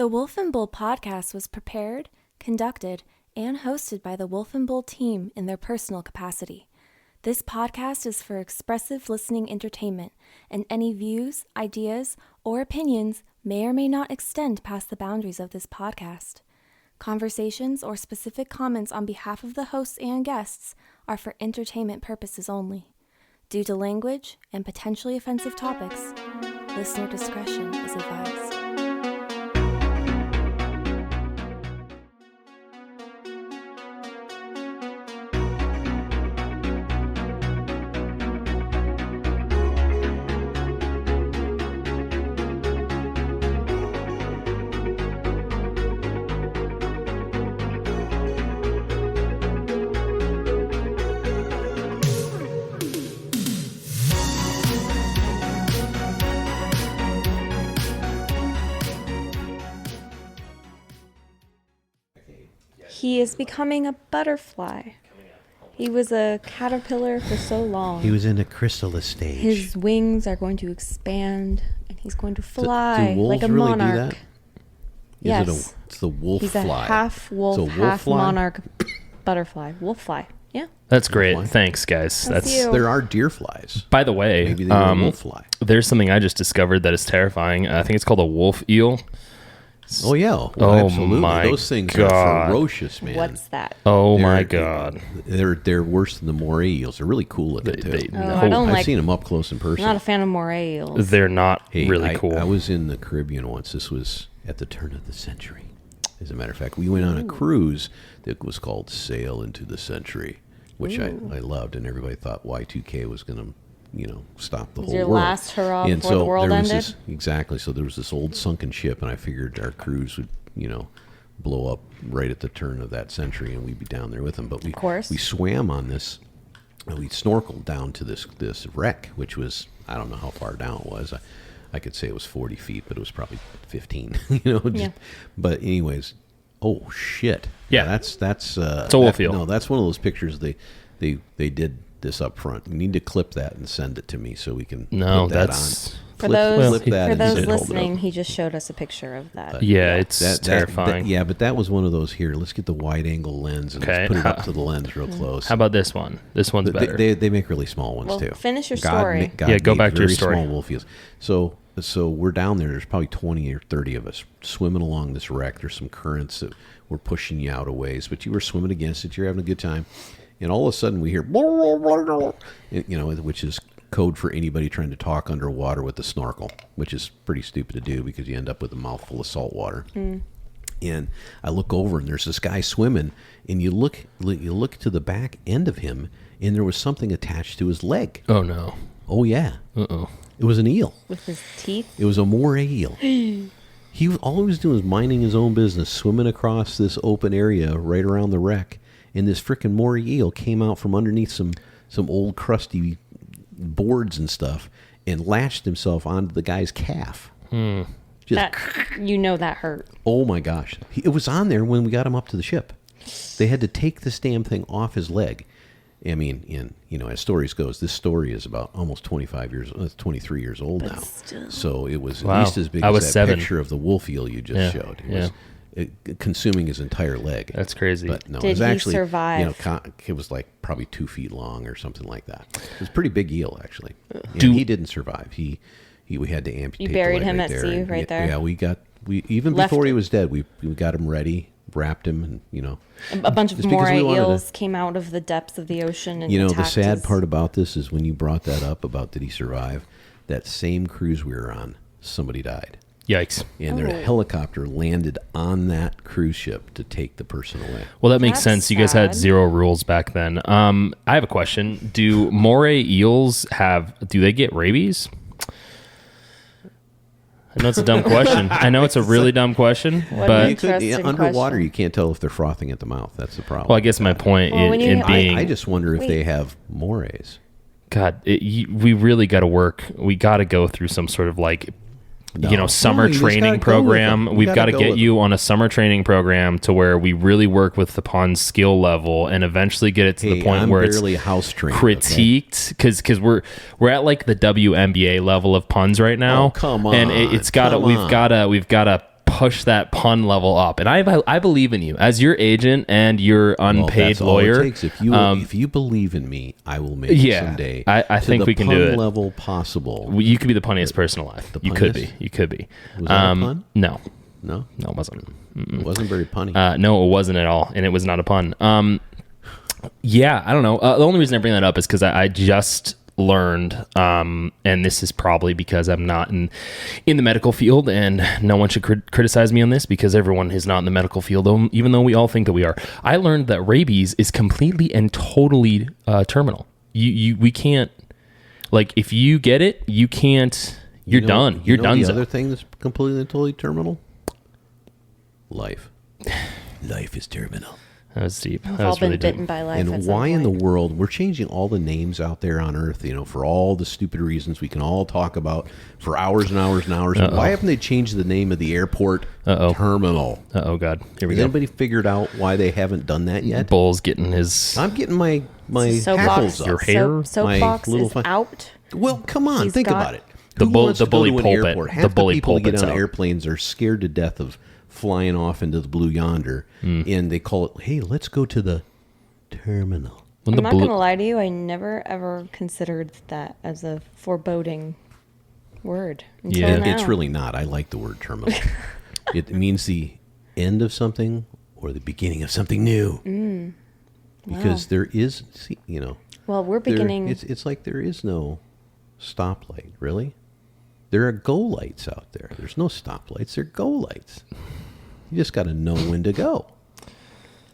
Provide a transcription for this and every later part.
The Wolf and Bull podcast was prepared, conducted, and hosted by the Wolf and Bull team in their personal capacity. This podcast is for expressive listening entertainment, and any views, ideas, or opinions may or may not extend past the boundaries of this podcast. Conversations or specific comments on behalf of the hosts and guests are for entertainment purposes only. Due to language and potentially offensive topics, listener discretion is advised. He is becoming a butterfly. He was a caterpillar for so long. He was in a chrysalis stage. His wings are going to expand, and he's going to fly do wolves like a really monarch. do that? Yes. It's the wolf He's fly. a half wolf, half monarch butterfly. Wolf fly. Yeah. That's great. Fly. Thanks, guys. That's you. There are deer flies. By the way, Maybe they were a wolf fly. there's something I just discovered that is terrifying. I think it's called a wolf eel. Oh yeah. Well, Oh, absolutely. my Those things God. are ferocious, man. What's that? Oh They're- my god. They're worse than the moray eels. They're really cool looking too. Oh, I don't I've like. seen them up close in person. I'm not a fan of moray eels. They're not Hey, really cool. I was in the Caribbean once. This was at the turn of the century. As a matter of fact, we went on a cruise that was called Sail into the Century, which I loved, and everybody thought Y2K was going to, stop the whole your world. last hurrah And before the world there was ended? exactly. So there was this old sunken ship, and I figured our cruise would, blow up right at the turn of that century, and we'd be down there with them. But we swam on this, and we snorkeled down to this wreck, which was, I don't know how far down it was. I could say it was 40 feet, but it was probably 15. But anyways, oh shit! Yeah. that's It's a wolf eel. No, that's one of those pictures they did this up front. You need to clip that and send it to me so we can. No, put that that's- on. For Flip those, that for and those hold it up. listening, he just showed us a picture of that. yeah, it's That- terrifying. yeah, but that was one of those here. Let's get the wide angle lens and Okay, let's put it up to the lens real close. How about this one? This one's better. They make really small ones Well, too. finish your story. Yeah, go made back to your very story. Small wolf eels. So we're down there. There's probably 20 or 30 of us swimming along this wreck. There's some currents that were pushing you out a ways, but you were swimming against it. You're having a good time, and all of a sudden we hear, which is code for anybody trying to talk underwater with a snorkel, which is pretty stupid to do because you end up with a mouthful of salt water. And I look over, and there's this guy swimming, and you look to the back end of him, and there was something attached to his leg. Oh no. Oh yeah. Uh-oh. It was an eel. With his teeth? It was a moray eel. All he was doing was minding his own business, swimming across this open area right around the wreck, and this frickin' moray eel came out from underneath some old crusty boards and stuff and latched himself onto the guy's calf. Just, That hurt. oh my gosh. It was on there when we got him up to the ship. They had to take this damn thing off his leg. I mean, as stories goes, this story is about almost 23 years old now. Still. So it was Wow. at least as big I as was that 7. picture of the wolf eel you just showed. It was consuming his entire leg. That's crazy. But no, Did it was he actually, survive? It was like probably 2 feet long or something like that. It was a pretty big eel, actually. And Do- he didn't survive. We had to amputate. You buried the leg him right at there. sea And right there? Yeah, even Left before he it. was dead, we got him ready, wrapped him, and A bunch of Just because moray we wanted to- eels came out of the depths of the ocean and the attacked sad his- part about this is when you brought that up about did he survive, that same cruise we were on, somebody died. Yikes. And their helicopter landed on that cruise ship to take the person away. Well, that makes That's sense. You guys had sad. 0 rules back then. I have a question. Do moray eels do they get rabies? I know it's a dumb question. I know it's a really dumb question, What but an interesting Underwater, question. you can't tell if they're frothing at the mouth. That's the problem. well, I guess my point Well, when you- in being, I just wonder if Wait. they have morays. God, we really got to work. We got to go through some sort of summer No, you just training gotta go with program. them. You We've gotta got to go get with you on a summer training program to where we really work with the pond skill level and eventually get it to the point I'm where it's barely house trained. critiqued because we're at like the WNBA level of puns right now. Oh, come on. And we've got to push that pun level up, and I believe in you as your agent and your unpaid lawyer. All it takes. If you believe in me, I will make it someday. I think we can do it. Level possible. You could be the punniest person alive. You could be. Was that a pun? No, it wasn't. It wasn't very punny. No, it wasn't at all, and it was not a pun. Yeah, I don't know. The only reason I bring that up is because I just learned, and this is probably because I'm not in the medical field, and no one should criticize me on this because everyone is not in the medical field, even though we all think that we are. I learned that rabies is completely and totally terminal. We can't, like, if you get it, you can't. You're done. You're done. The other thing that's completely and totally terminal. Life is terminal. That was deep. We've that all was really been bitten deep. by life. And why in the world we're changing all the names out there on Earth? For all the stupid reasons we can all talk about for hours and hours and hours. Why haven't they changed the name of the airport terminal? Oh God, here we Has go. anybody figured out why they haven't done that yet? Bull's getting his. I'm getting my hackles up. Your hair? Soapbox My little is fun- out. Well, come on, think about it. The Who bull- wants the to go bully to an pulpit. airport? The Half bully people that get pulpit's on out. airplanes are scared to death of flying off into the blue yonder, and they call it, "Hey, let's go to the terminal." When I'm the not blue- going to lie to you. I never ever considered that as a foreboding word until now. It's really not. I like the word terminal. It means the end of something or the beginning of something new. Because there is, Well, we're beginning. It's like there is no stoplight, really. There are go lights out there. There's no stoplights. They're go lights. You just got to know when to go.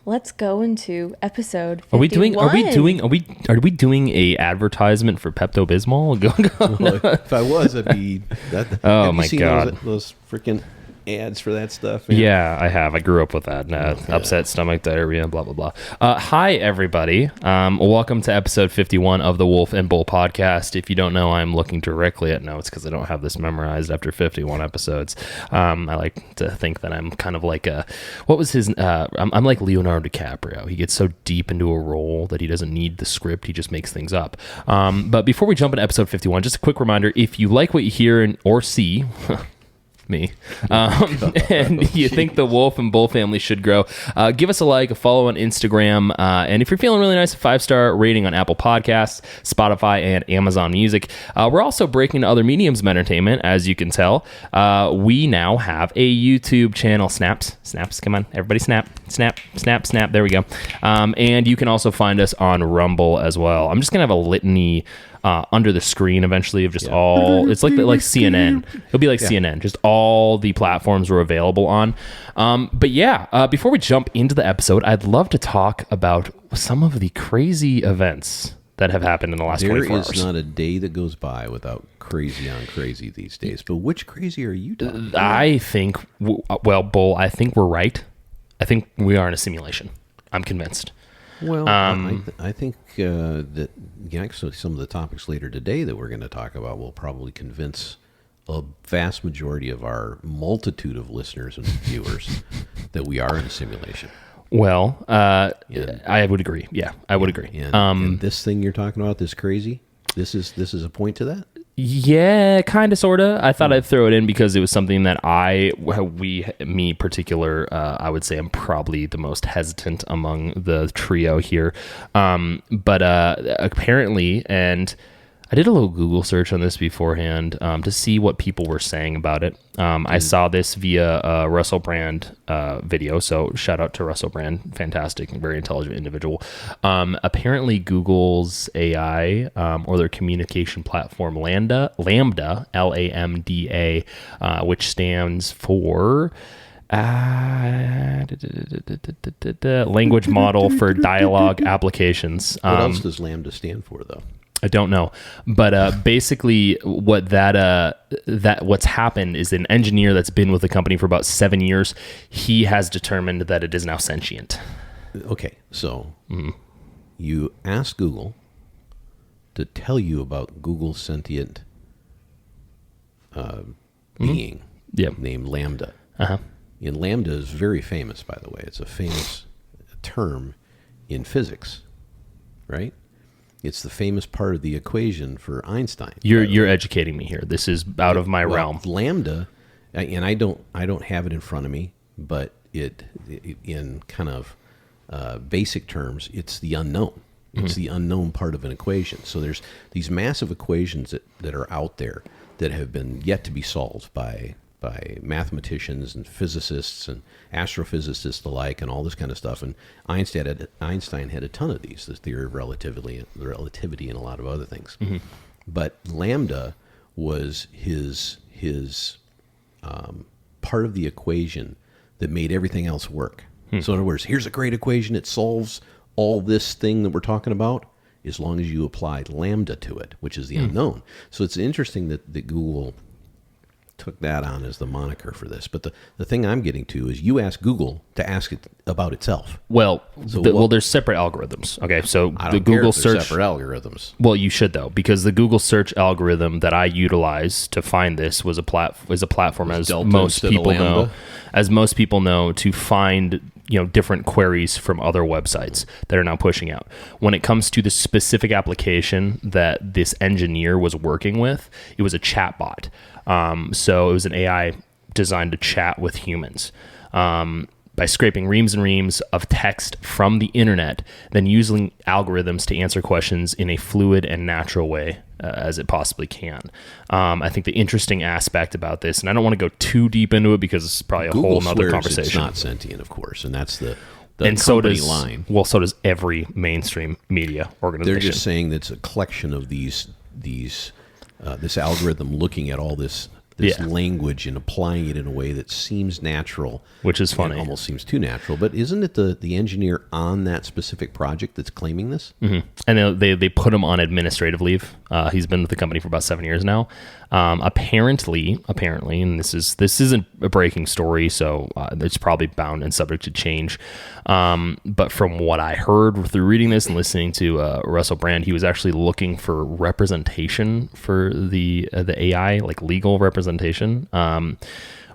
Let's go into episode 51. Are we doing a advertisement for Pepto Bismol? Well, if I was, I'd be. Oh, have my you seen God. those freaking ads for that stuff? Yeah, I have. I grew up with that. Upset stomach, diarrhea, blah, blah, blah. Hi, everybody. Welcome to episode 51 of the Wolf and Bull podcast. If you don't know, I'm looking directly at notes because I don't have this memorized after 51 episodes. I like to think that I'm kind of like what was his, I'm like Leonardo DiCaprio. He gets so deep into a role that he doesn't need the script. He just makes things up. But before we jump into episode 51, just a quick reminder, if you like what you hear or see, me, and you think the Wolf and Bull family should grow, give us a like, a follow on Instagram, and if you're feeling really nice, a 5-star rating on Apple Podcasts, Spotify, and Amazon Music. We're also breaking into other mediums of entertainment, as you can tell. We now have a YouTube channel. Snaps, come on, everybody, snap, there we go. And you can also find us on Rumble as well. I'm just gonna have a litany under the screen eventually of just all, it's like CNN. It'll be like CNN, just all the platforms we're available on. But yeah, before we jump into the episode, I'd love to talk about some of the crazy events that have happened in the last 24 hours. There is not a day that goes by without crazy on crazy these days. But which crazy are you talking about? I think, Bull, I think we're right. I think we are in a simulation. I'm convinced. Well, I think that actually some of the topics later today that we're going to talk about will probably convince a vast majority of our multitude of listeners and viewers that we are in a simulation. Well, I would agree. Yeah, I would agree. And this thing you're talking about, this crazy, this is a point to that? Yeah, kind of, sort of. I thought I'd throw it in because it was something that me particular, I would say I'm probably the most hesitant among the trio here. But apparently, and I did a little Google search on this beforehand to see what people were saying about it. I saw this via a Russell Brand video, so shout out to Russell Brand, fantastic and very intelligent individual. Apparently, Google's AI or their communication platform LaMDA, LaMDA, which stands for language model for dialogue applications. What else does LaMDA stand for, though? I don't know, but basically, what what's happened is an engineer that's been with the company for about 7 years. He has determined that it is now sentient. Okay, so you ask Google to tell you about Google's sentient being named LaMDA. Uh-huh. And LaMDA is very famous, by the way. It's a famous term in physics, right? It's the famous part of the equation for Einstein. You're educating me here. This is out of my realm. LaMDA and I don't have it in front of me, but it in kind of basic terms, it's the unknown. It's the unknown part of an equation. So there's these massive equations that are out there that have been yet to be solved by mathematicians and physicists and astrophysicists alike and all this kind of stuff. And Einstein had a ton of these, the theory of relativity and a lot of other things. Mm-hmm. But LaMDA was his part of the equation that made everything else work. So in other words, here's a great equation. It solves all this thing that we're talking about as long as you apply LaMDA to it, which is the unknown. So it's interesting that Google took that on as the moniker for this. But the thing I'm getting to is you ask Google to ask it about itself. Well, there's separate algorithms. Okay, so I don't the care Google if they're search separate algorithms. Well, you should though, because the Google search algorithm that I utilized to find this was a platform as most people know to find different queries from other websites that are now pushing out. When it comes to the specific application that this engineer was working with, it was a chatbot. So it was an AI designed to chat with humans by scraping reams and reams of text from the internet, then using algorithms to answer questions in a fluid and natural way as it possibly can. I think the interesting aspect about this, and I don't want to go too deep into it because it's probably a whole nother conversation. It's not sentient, of course, and that's the and company so does, line. Well, so does every mainstream media organization. They're just saying that it's a collection of these this algorithm looking at all this language and applying it in a way that seems natural, which is funny. Almost seems too natural. But isn't it the engineer on that specific project that's claiming this? Mm-hmm. And they put him on administrative leave. He's been with the company for about 7 years now. Apparently, and this isn't a breaking story, so it's probably bound and subject to change. But from what I heard through reading this and listening to Russell Brand, he was actually looking for representation for the AI, like legal representation,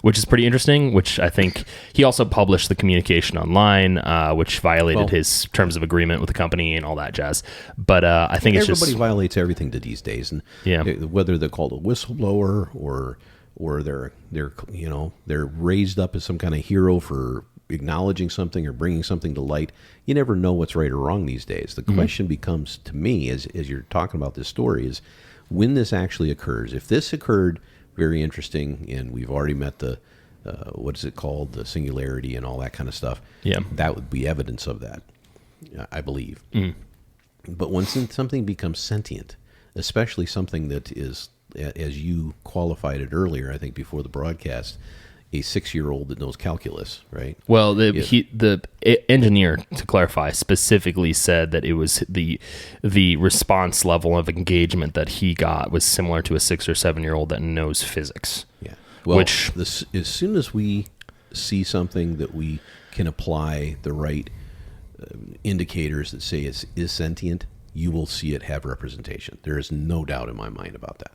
which is pretty interesting, which I think he also published the communication online, which violated his terms of agreement with the company and all that jazz. But I think everybody violates everything these days, and whether they're called a whistleblower or they're raised up as some kind of hero for acknowledging something or bringing something to light. You never know what's right or wrong these days. The question becomes, to me, as you're talking about this story, is when this actually occurs. If this occurred, very interesting, and we've already met the what is it called, the singularity and all that kind of stuff. Yeah, that would be evidence of that, I believe. But when something becomes sentient, especially something that is, as you qualified it earlier, I think before the broadcast, a 6-year-old that knows calculus, right? Well, the engineer, to clarify, specifically said that it was the response level of engagement that he got was similar to a 6 or 7-year-old that knows physics. Yeah. Well, as soon as we see something that we can apply the right indicators that say it is sentient, you will see it have representation. There is no doubt in my mind about that.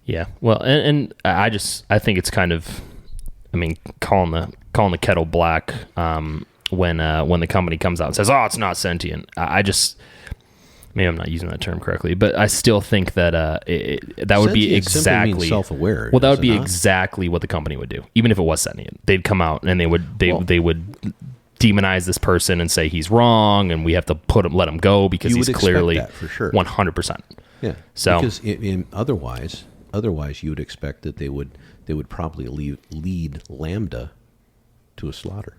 Yeah. Well, and I think it's kind of, calling the kettle black when the company comes out and says, "Oh, it's not sentient." Maybe I'm not using that term correctly, but I still think that that would be exactly means self-aware. Well, that would be exactly what the company would do, even if it was sentient. They'd come out and they would demonize this person and say he's wrong, and we have to let him go because he's clearly that for sure. 100%. Yeah. So because otherwise you would expect that they would probably lead LaMDA to a slaughter,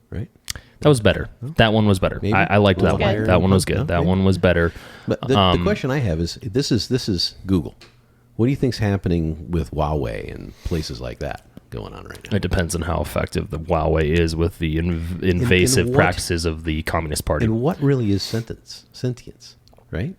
right? That was better. That one was better. I liked that one. That one was good. That one was better. But the question I have is, this is Google. What do you think's happening with Huawei and places like that going on right now? It depends on how effective the Huawei is with the invasive practices of the Communist Party. And what really is sentience, right?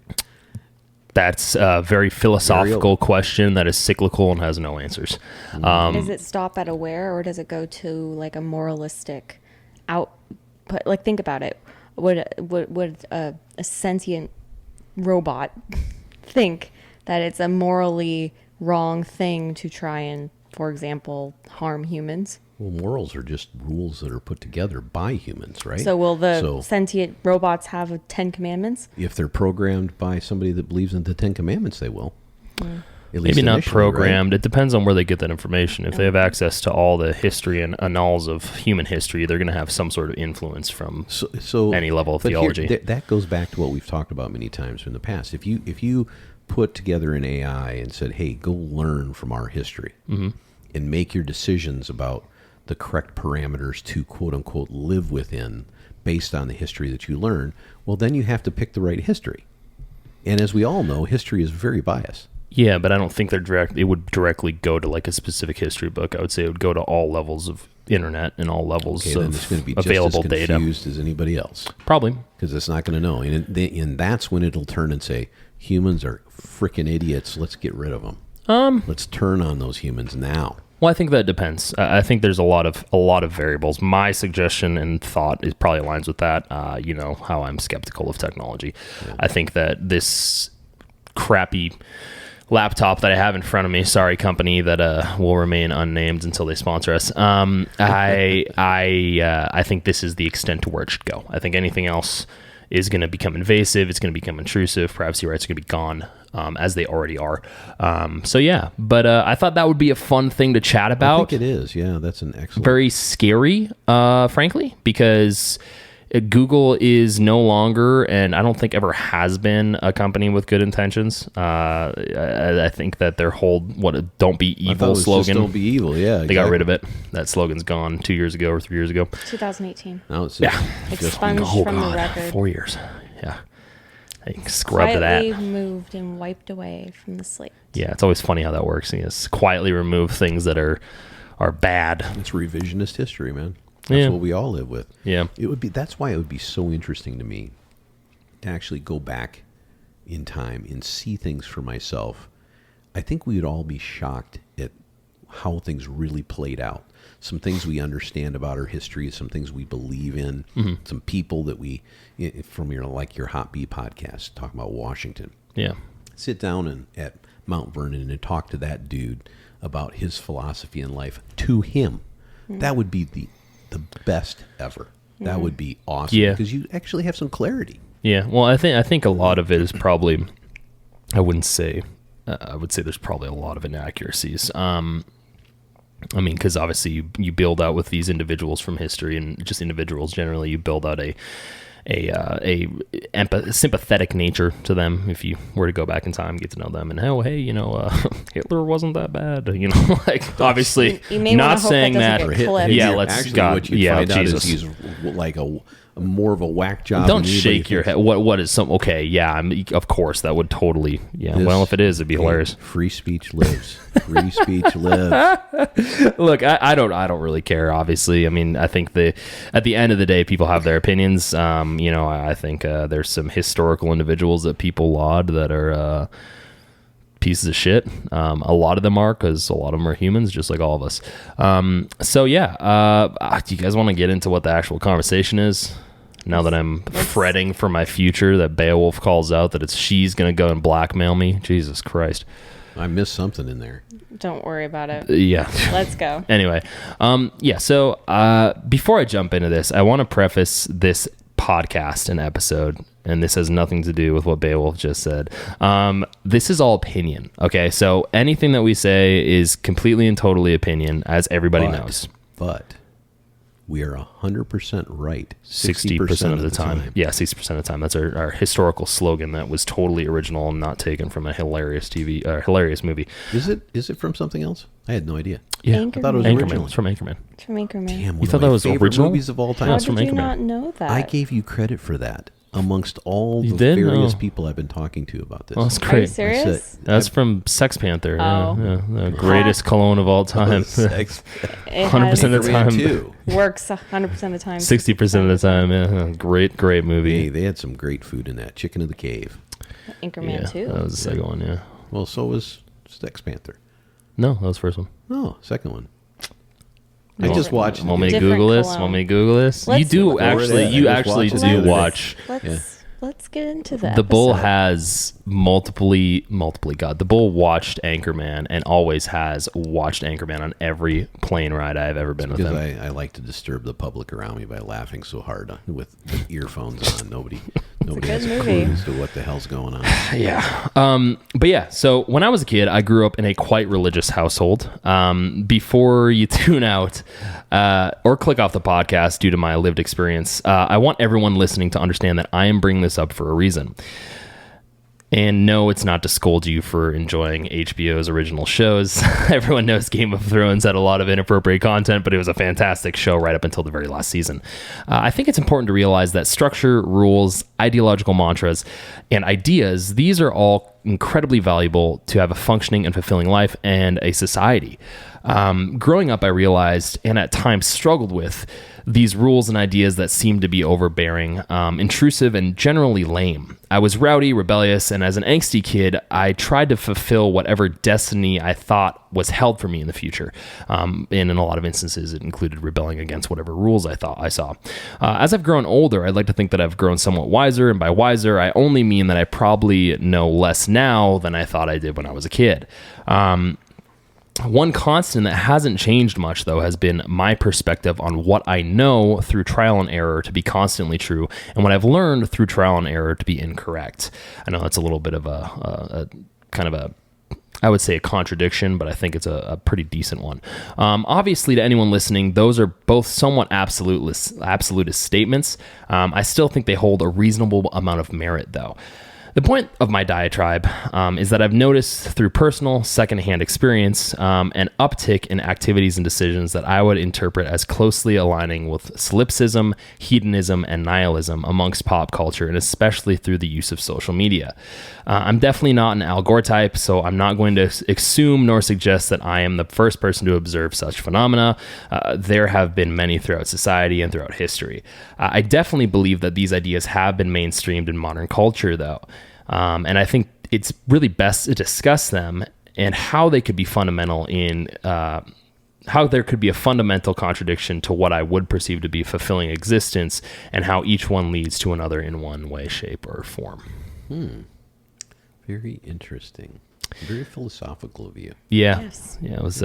That's a very philosophical question that is cyclical and has no answers. Does it stop at aware, or does it go to like a moralistic output? Like, think about it. Would a sentient robot think that it's a morally wrong thing to try and, for example, harm humans? Well, morals are just rules that are put together by humans, right? So will the sentient robots have 10 commandments? If they're programmed by somebody that believes in the 10 commandments, they will. At least maybe not initially, programmed. Right? It depends on where they get that information. If they have access to all the history and annals of human history, they're going to have some sort of influence from any level of theology. That goes back to what we've talked about many times in the past. If you put together an AI and said, hey, go learn from our history and make your decisions about the correct parameters to quote unquote live within based on the history that you learn, well, then you have to pick the right history. And as we all know, history is very biased. Yeah, but I don't think it would directly go to like a specific history book. I would say it would go to all levels of internet and all levels of then it's going to be available just as data. Confused as anybody else. Probably. Because it's not going to know. And that's when it'll turn and say, humans are freaking idiots. Let's get rid of them. Let's turn on those humans now. Well, I think that depends. I think there's a lot of variables. My suggestion and thought is probably aligns with that. You know how I'm skeptical of technology. Yeah. I think that this crappy laptop that I have in front of me, sorry company that will remain unnamed until they sponsor us. I think this is the extent to where it should go. I think anything else is going to become invasive. It's going to become intrusive. Privacy rights are going to be gone, as they already are. So yeah, but I thought that would be a fun thing to chat about. I think it is. Yeah, that's an excellent. Very scary, frankly, because Google is no longer, and I don't think ever has been, a company with good intentions. I think that their whole "Don't be evil" slogan. Don't be evil. Yeah, they got rid of it. That slogan's gone 2 years ago or 3 years ago. 2018. Now it's expunged from the record. 4 years. Yeah, they scrubbed quietly that. Moved and wiped away from the slate. Yeah, it's always funny how that works. You just quietly remove things that are bad. It's revisionist history, man. That's what we all live with. Yeah. That's why it would be so interesting to me to actually go back in time and see things for myself. I think we would all be shocked at how things really played out. Some things we understand about our history, some things we believe in, some people that from your Hot Bee podcast, talking about Washington. Yeah. Sit down at Mount Vernon and talk to that dude about his philosophy in life to him. That would be the best ever. That would be awesome because you actually have some clarity. Yeah. Well, I think a lot of it is probably, I would say there's probably a lot of inaccuracies. I mean, because obviously you build out with these individuals from history, and just individuals generally, you build out a sympathetic nature to them if you were to go back in time, get to know them, and Hitler wasn't that bad, like obviously not saying that. What you find out is he's like a more of a whack job. Don't shake your head. What is some? Okay, yeah, of course that would totally. Yeah, well, if it is, it'd be hilarious. Free speech lives. Free speech lives. Look, I don't really care. Obviously, I mean, I think at the end of the day, people have their opinions. I think there's some historical individuals that people laud that are pieces of shit. A lot of them are, because a lot of them are humans, just like all of us. So yeah, do you guys want to get into what the actual conversation is? Now that I'm fretting for my future, that Beowulf calls out that she's going to go and blackmail me. Jesus Christ. I missed something in there. Don't worry about it. Yeah. Let's go. Anyway, so before I jump into this, I want to preface this podcast and episode, and this has nothing to do with what Beowulf just said. This is all opinion, okay? So anything that we say is completely and totally opinion, as everybody knows. But we are 100% right 60% of the time. Yeah, 60% of the time. That's our historical slogan that was totally original and not taken from a hilarious movie. Is it from something else? I had no idea. Yeah, Anchorman. I thought it was original. It's from Anchorman. It's from Anchorman. Damn, you thought that was original? Movies of all time. How from did you Anchorman. not know that? I gave you credit for that amongst all the did? various Oh. people I've been talking to about this. Oh, that's Are you great. serious? That's from Sex Panther. Oh. Yeah, the greatest cologne of all time. 100% of the time. Too. Works 100% of the time. 60% of the time. Yeah, great movie. Hey, they had some great food in that. Chicken in the Cave. Anchorman 2. That was the second one. Yeah. Well, so was Sex Panther. No, that was the first one. No, second one. I just watched. Want me to Different Google this? cologne. Want me to Google this? Let's- You do Let's actually. do it. You I just actually watched do it. watch. Let's get into that. The Bull has multiply. God, the Bull watched Anchorman and always has watched Anchorman on every plane ride I've ever been with Because him. I like to disturb the public around me by laughing so hard with earphones on. Nobody has a clue as to what the hell's going on. Yeah. But yeah, so when I was a kid, I grew up in a quite religious household. Before you tune out or click off the podcast due to my lived experience, I want everyone listening to understand that I am bringing this up for a reason. And no, it's not to scold you for enjoying HBO's original shows. Everyone knows Game of Thrones had a lot of inappropriate content, but it was a fantastic show right up until the very last season. I think it's important to realize that structure, rules, ideological mantras, and ideas, these are all incredibly valuable to have a functioning and fulfilling life and a society. Growing up, I realized, and at times struggled with, these rules and ideas that seemed to be overbearing, intrusive, and generally lame. I was rowdy, rebellious, and as an angsty kid, I tried to fulfill whatever destiny I thought was held for me in the future. And in a lot of instances, it included rebelling against whatever rules I thought I saw. As I've grown older, I'd like to think that I've grown somewhat wiser, and by wiser, I only mean that I probably know less now than I thought I did when I was a kid. One constant that hasn't changed much, though, has been my perspective on what I know through trial and error to be constantly true, and what I've learned through trial and error to be incorrect. I know that's a little bit of a kind of a, I would say, a contradiction, but I think it's a pretty decent one. Obviously, to anyone listening, those are both somewhat absolutist statements. I still think they hold a reasonable amount of merit, though. The point of my diatribe is that I've noticed through personal secondhand experience an uptick in activities and decisions that I would interpret as closely aligning with Solipsism, Hedonism, and Nihilism amongst pop culture, and especially through the use of social media. I'm definitely not an Al Gore type, so I'm not going to assume nor suggest that I am the first person to observe such phenomena. There have been many throughout society and throughout history. I definitely believe that these ideas have been mainstreamed in modern culture, though. And I think it's really best to discuss them and how they could be fundamental in how there could be a fundamental contradiction to what I would perceive to be fulfilling existence, and how each one leads to another in one way, shape, or form. Very interesting. Very philosophical of you. Yeah. Yes. Yeah, I was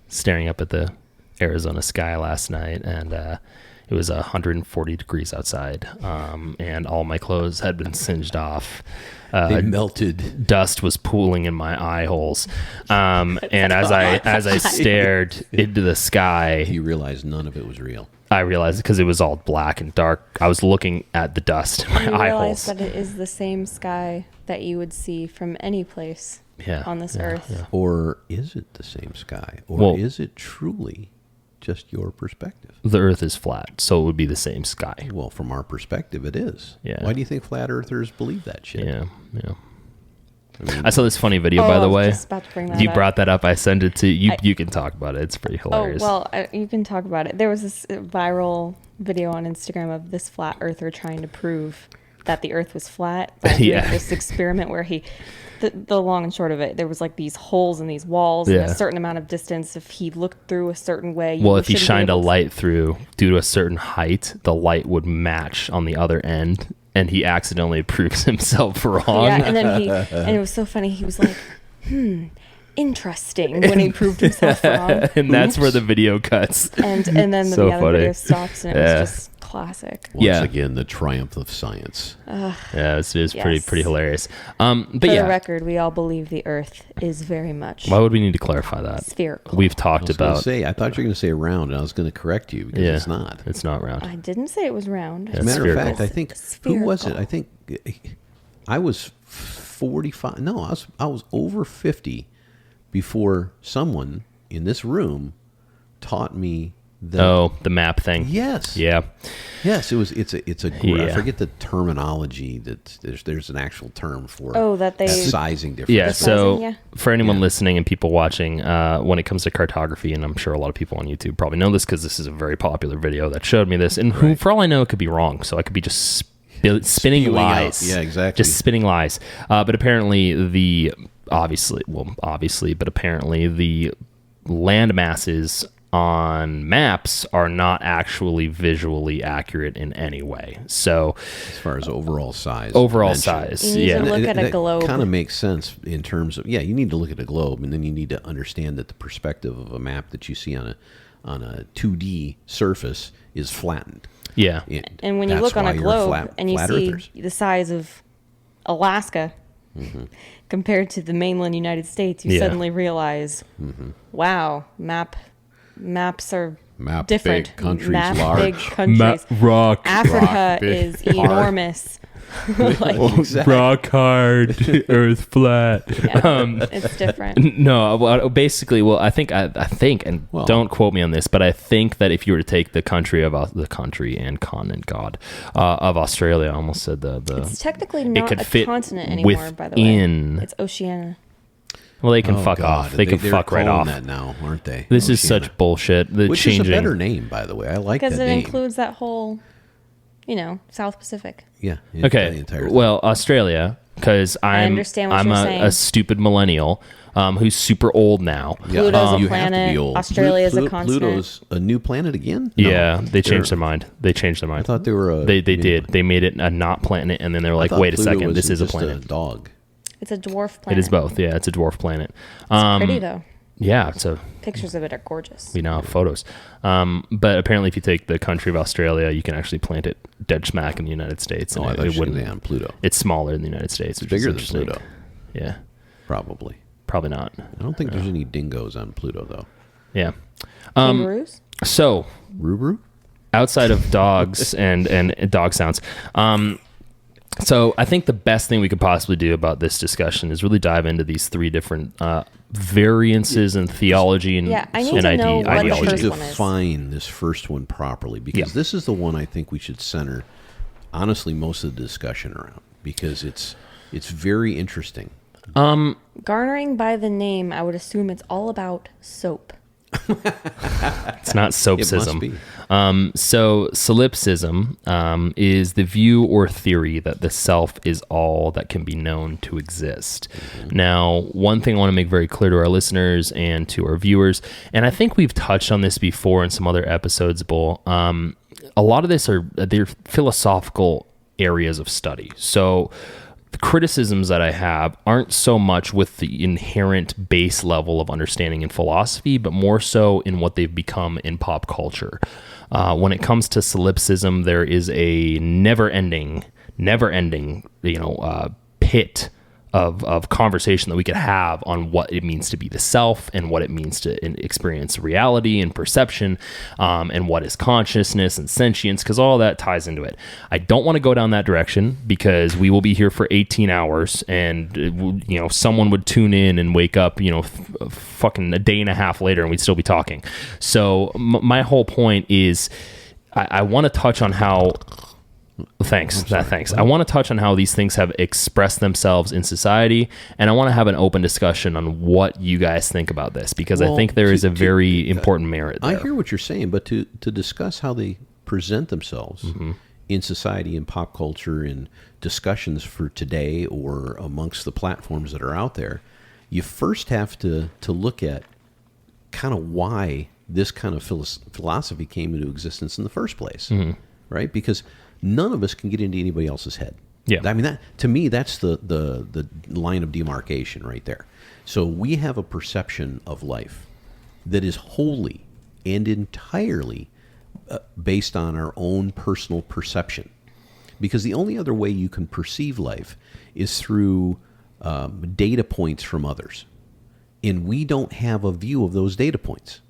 staring up at the Arizona sky last night, and it was 140 degrees outside, and all my clothes had been singed off. They melted. Dust was pooling in my eye holes, and as I stared into the sky, You realized none of it was real. I realized because it was all black and dark. I was looking at the dust in my eye holes. That it is the same sky that you would see from any place on this earth. Yeah. Or is it the same sky? Or is it truly just your perspective? The earth is flat, so it would be the same sky. Well, from our perspective, it is. Yeah. Why do you think flat earthers believe that shit? Yeah. I mean, I saw this funny video, by the way. I was just about to bring that You up. brought that up. I sent it to you. You can talk about it. It's pretty hilarious. Oh, well, you can talk about it. There was this viral video on Instagram of this flat earther trying to prove that the earth was flat. By doing this experiment where the long and short of it, there was like these holes in these walls and a certain amount of distance. If he looked through a certain way, if he shined a light through due to a certain height, the light would match on the other end, and he accidentally proves himself wrong. Yeah, and then and it was so funny. He was like, interesting, when he proved himself wrong. And that's where the video cuts. And then the other video stops, and it was just classic. Once again, the triumph of science. Yeah, it's pretty hilarious. But For the record, we all believe the Earth is very much. Why would we need to clarify that? Spherical. We've talked about. I thought you were going to say round, and I was going to correct you because it's not. It's not round. I didn't say it was round. As a matter of fact, I think spherical. Who was it? I think I was 45. No, I was over 50 before someone in this room taught me the map thing. Yes. Yeah. Yes, it's a I forget the terminology that there's an actual term for that they sizing difference. Yeah, so sizing, for anyone listening and people watching, when it comes to cartography, and I'm sure a lot of people on YouTube probably know this because this is a very popular video that showed me this, and for all I know, it could be wrong, so I could be just spinning lies. Yeah, exactly. Just spinning lies. But apparently apparently the land masses on maps are not actually visually accurate in any way. So as far as overall size. You need to look at a globe. Kind of makes sense in terms of, you need to look at a globe, and then you need to understand that the perspective of a map that you see on a 2D surface is flattened. Yeah. And when you look on a globe and you see the size of Alaska compared to the mainland United States, you suddenly realize, wow, maps are different. Big countries, map large. big countries. Africa is enormous. Rock hard, Earth flat. Yeah, it's different. No, basically, I think, and don't quote me on this, but I think that if you were to take the country and continent, of Australia, I almost said it's technically not a continent anymore. By the way, it's Oceania. Well, they can fuck off. They can fuck right off. That now, aren't they? This is such bullshit. Which is a better name, by the way. I like that name. Because it includes that whole, South Pacific. Yeah. Okay. Well, Australia, because I'm a stupid millennial who's super old now. Pluto's a planet. Australia is a continent. Pluto's a new planet again? No, yeah, they changed their mind. I thought they were They did. They made it a not planet, and then they were like, wait a second, this is a planet. A dog. It's a dwarf planet. It is both. Yeah, it's a dwarf planet. It's pretty, though. Yeah, pictures of it are gorgeous. We now have photos. But apparently, if you take the country of Australia, you can actually plant it dead smack in the United States. And it wouldn't be on Pluto. It's smaller than the United States. It's bigger than Pluto. Yeah. Probably not. I don't think there's any dingoes on Pluto, though. Yeah. Kangaroos? So, Roo-roo? Outside of dogs and dog sounds, so I think the best thing we could possibly do about this discussion is really dive into these three different variances in theology and ideology. I need to define this first one properly, because this is the one I think we should center, honestly, most of the discussion around, because it's very interesting. Garnering by the name, I would assume it's all about soap. It's not soapsism. It must be. So solipsism is the view or theory that the self is all that can be known to exist. Now, one thing I want to make very clear to our listeners and to our viewers, and I think we've touched on this before in some other episodes, Bull, a lot of this they're philosophical areas of study. So the criticisms that I have aren't so much with the inherent base level of understanding in philosophy, but more so in what they've become in pop culture. When it comes to solipsism, there is a never-ending, pit of conversation that we could have on what it means to be the self and what it means to experience reality and perception, and what is consciousness and sentience, because all that ties into it. I don't want to go down that direction because we will be here for 18 hours and someone would tune in and wake up fucking a day and a half later and we'd still be talking. So my whole point is I want to touch on how Thanks. I want to touch on how these things have expressed themselves in society, and I want to have an open discussion on what you guys think about this, because I think there is a very important merit there. I hear what you're saying, but to discuss how they present themselves in society and pop culture in discussions for today or amongst the platforms that are out there, you first have to look at kind of why this kind of philosophy came into existence in the first place, right? Because none of us can get into anybody else's head. Yeah. I mean, to me, that's the line of demarcation right there. So we have a perception of life that is wholly and entirely based on our own personal perception. Because the only other way you can perceive life is through data points from others. And we don't have a view of those data points.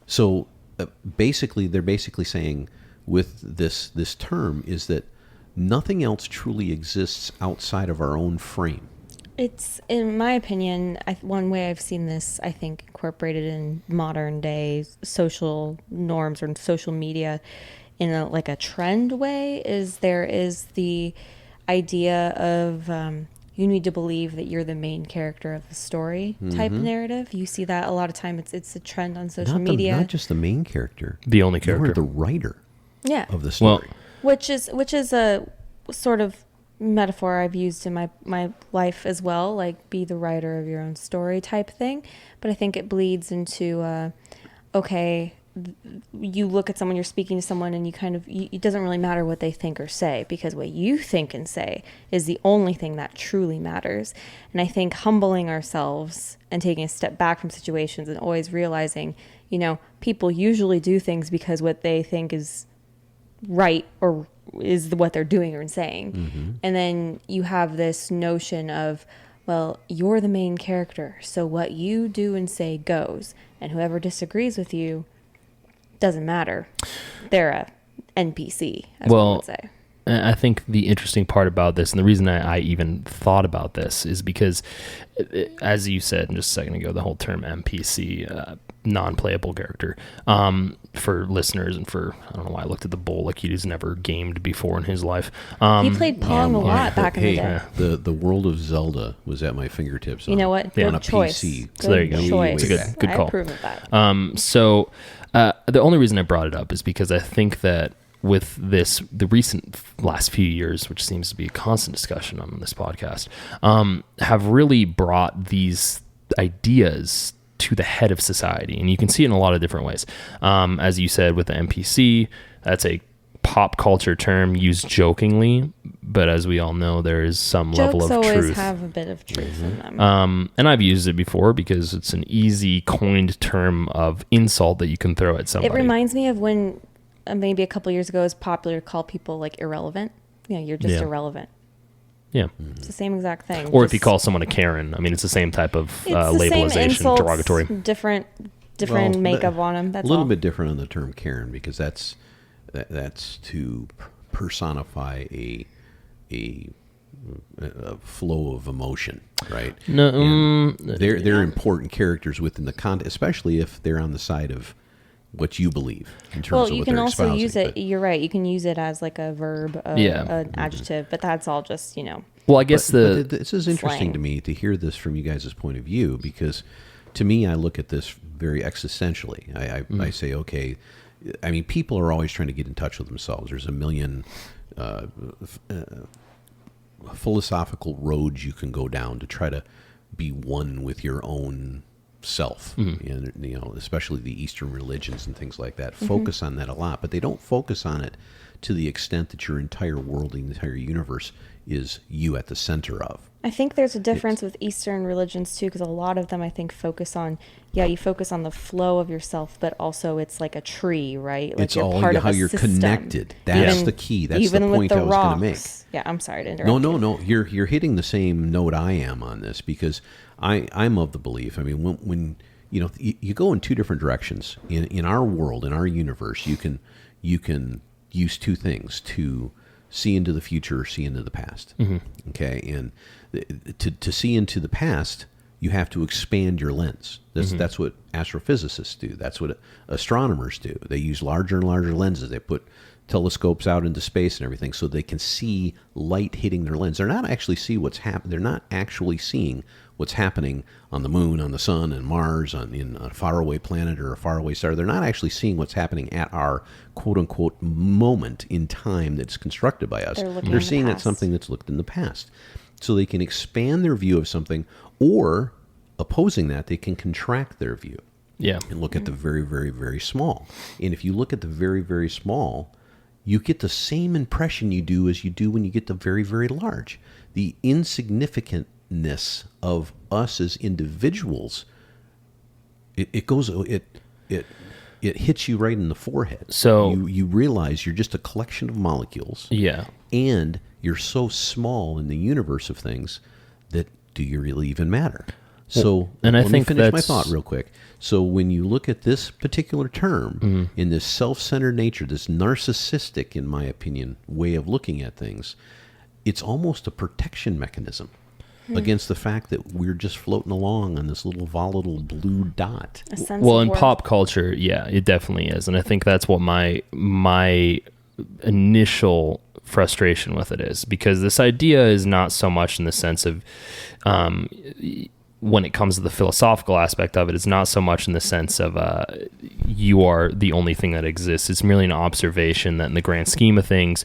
So they're basically saying with this term is that nothing else truly exists outside of our own frame. It's, in my opinion, one way I've seen this, I think, incorporated in modern day social norms or social media in a trend way, is there is the idea of you need to believe that you're the main character of the story type narrative. You see that a lot of time. It's a trend on social media. Not just the main character. The only character. You're the writer. Yeah. Of the story. Which is a sort of metaphor I've used in my life as well, like be the writer of your own story type thing. But I think it bleeds into, you look at someone, you're speaking to someone, and it doesn't really matter what they think or say, because what you think and say is the only thing that truly matters. And I think humbling ourselves and taking a step back from situations and always realizing, people usually do things because what they think is right or is what they're doing or saying. And then you have this notion of, well, you're the main character, so what you do and say goes, and whoever disagrees with you doesn't matter. They're a NPC, as one would say. I think the interesting part about this, and the reason I even thought about this, is because, as you said just a second ago, the whole term NPC, non-playable character, for listeners, and for, I don't know why I looked at the bull like he's never gamed before in his life. He played Pong a lot back in the day. The world of Zelda was at my fingertips. You know what? Good on a choice. PC. So there you go. Choice. It's a good call. I approve of that. So the only reason I brought it up is because I think that with the recent last few years, which seems to be a constant discussion on this podcast, have really brought these ideas to the head of society. And you can see it in a lot of different ways. As you said, with the NPC, that's a pop culture term used jokingly, but as we all know, there is some level of truth. Jokes always have a bit of truth in them. And I've used it before because it's an easy coined term of insult that you can throw at somebody. It reminds me of when maybe a couple of years ago it was popular to call people like irrelevant. You're just irrelevant. Yeah. It's the same exact thing. Or if you call someone a Karen, I mean, it's the same type of labelization, same insults, derogatory. Different makeup on them. That's a little all. bit different on the term Karen, because that's to personify a flow of emotion, right? No, they're important characters within the context, especially if they're on the side of what you believe in terms of what they're espousing. Well, you can also use it. You're right. You can use it as like a verb, an adjective, but that's all just Well, I guess this is interesting slang to me to hear this from you guys' point of view, because to me, I look at this very existentially. I say, okay, I mean, people are always trying to get in touch with themselves. There's a million philosophical roads you can go down to try to be one with your own self, and especially the Eastern religions and things like that focus on that a lot, but they don't focus on it to the extent that your entire world, the entire universe, is you at the center of. I think there's a difference with Eastern religions too, because a lot of them I think focus on you focus on the flow of yourself, but also it's like a tree, right? Like it's you're all part how of you're system. Connected. That's the key. That's the point I was going to make. Yeah, I'm sorry to interrupt. No. You're hitting the same note I am on this, because I'm of the belief. I mean, when you go in two different directions in our world, in our universe, you can use two things to see into the future or see into the past. Okay, and to see into the past, you have to expand your lens. That's what astrophysicists do. That's what astronomers do. They use larger and larger lenses. They put telescopes out into space and everything so they can see light hitting their lens. They're not actually seeing what's happening on the moon, on the sun, and Mars, in a faraway planet or a faraway star. They're not actually seeing what's happening at our quote-unquote moment in time that's constructed by us. They're seeing at something that's looked in the past. So they can expand their view of something, or opposing that, they can contract their view. Yeah. And look at the very, very, very small. And if you look at the very, very small, you get the same impression you do as you do when you get the very, very large. The insignificantness of us as individuals, it hits you right in the forehead. So you realize you're just a collection of molecules. Yeah. And you're so small in the universe of things that do you really even matter? So let me finish my thought real quick. So when you look at this particular term in this self-centered nature, this narcissistic, in my opinion, way of looking at things, it's almost a protection mechanism against the fact that we're just floating along on this little volatile blue dot. Well, in pop culture, yeah, it definitely is. And I think that's what my initial frustration with it is, because this idea is not so much in the sense of when it comes to the philosophical aspect of it, it's not so much in the sense of you are the only thing that exists. It's merely an observation that in the grand scheme of things,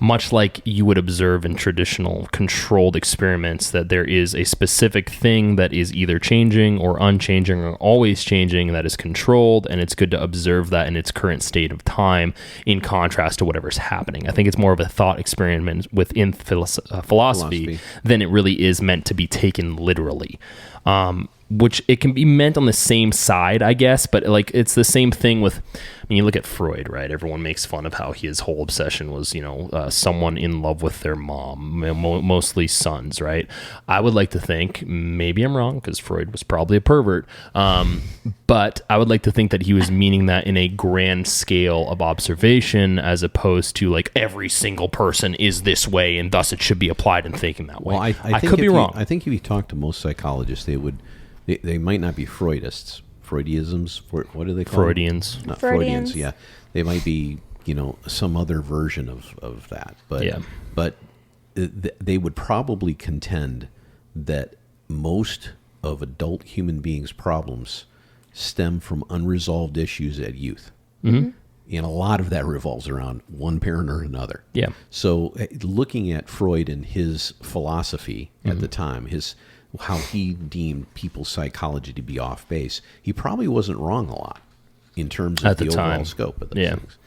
much like you would observe in traditional controlled experiments, that there is a specific thing that is either changing or unchanging or always changing that is controlled, and it's good to observe that in its current state of time in contrast to whatever's happening. I think it's more of a thought experiment within philosophy than it really is meant to be taken literally. which it can be meant on the same side, I guess, but like it's the same thing with, I mean, you look at Freud, right? Everyone makes fun of how his whole obsession was, someone in love with their mom, mostly sons, right? I would like to think, maybe I'm wrong because Freud was probably a pervert, but I would like to think that he was meaning that in a grand scale of observation, as opposed to like every single person is this way and thus it should be applied in thinking that way. Well, I could be wrong. I think if you talk to most psychologists, they might not be Freudists. Freudisms, what do they call Freudians. them? Not Freudians, yeah. They might be, some other version of that. But they would probably contend that most of adult human beings' problems stem from unresolved issues at youth. Mm-hmm. And a lot of that revolves around one parent or another. Yeah. So looking at Freud and his philosophy at the time, how he deemed people's psychology to be off base, he probably wasn't wrong a lot in terms of the overall scope of those things.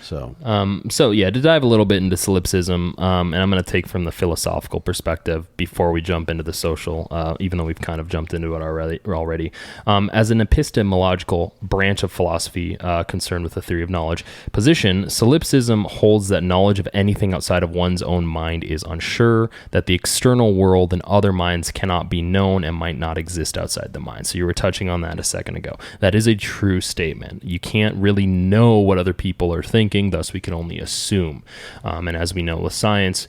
So, to dive a little bit into solipsism, and I'm going to take from the philosophical perspective before we jump into the social, even though we've kind of jumped into it already. As an epistemological branch of philosophy concerned with the theory of knowledge position, solipsism holds that knowledge of anything outside of one's own mind is unsure, that the external world and other minds cannot be known and might not exist outside the mind. So you were touching on that a second ago. That is a true statement. You can't really know what other people are thinking. Thus, we can only assume. And as we know with science,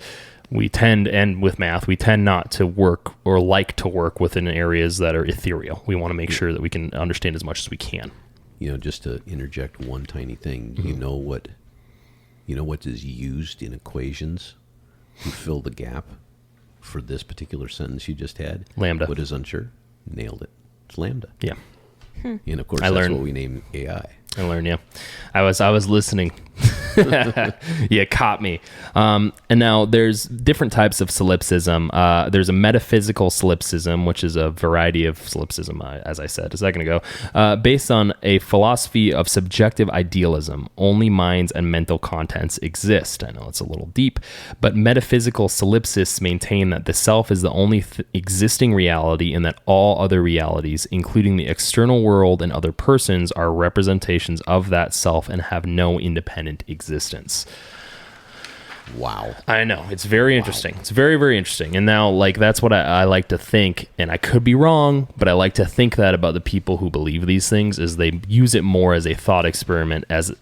and with math, we tend not to work or like to work within areas that are ethereal. We want to make sure that we can understand as much as we can. Just to interject one tiny thing, mm-hmm. What is used in equations to fill the gap for this particular sentence you just had? LaMDA. What is unsure? Nailed it. It's LaMDA. Yeah. And of course, that's what we named AI. I learned, yeah. I was listening. Yeah, caught me. And now there's different types of solipsism. There's a metaphysical solipsism, which is a variety of solipsism, as I said a second ago, based on a philosophy of subjective idealism. Only minds and mental contents exist. I know it's a little deep, but metaphysical solipsists maintain that the self is the only existing reality and that all other realities, including the external world and other persons, are representations of that self and have no independent existence. Wow. I know. It's very interesting. It's very, very interesting. And now, that's what I like to think, and I could be wrong, but I like to think that about the people who believe these things, is they use it more as a thought experiment as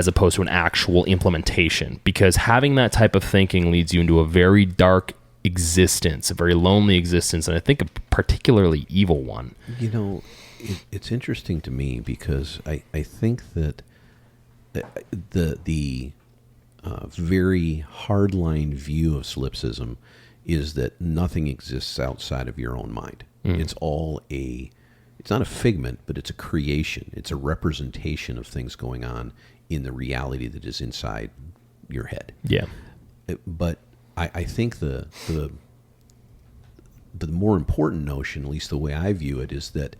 opposed to an actual implementation. Because having that type of thinking leads you into a very dark existence, a very lonely existence, and I think a particularly evil one. It's interesting to me because I think that the very hardline view of solipsism is that nothing exists outside of your own mind. It's not a figment, but it's a creation. It's a representation of things going on in the reality that is inside your head. Yeah. But I think the more important notion, at least the way I view it, is that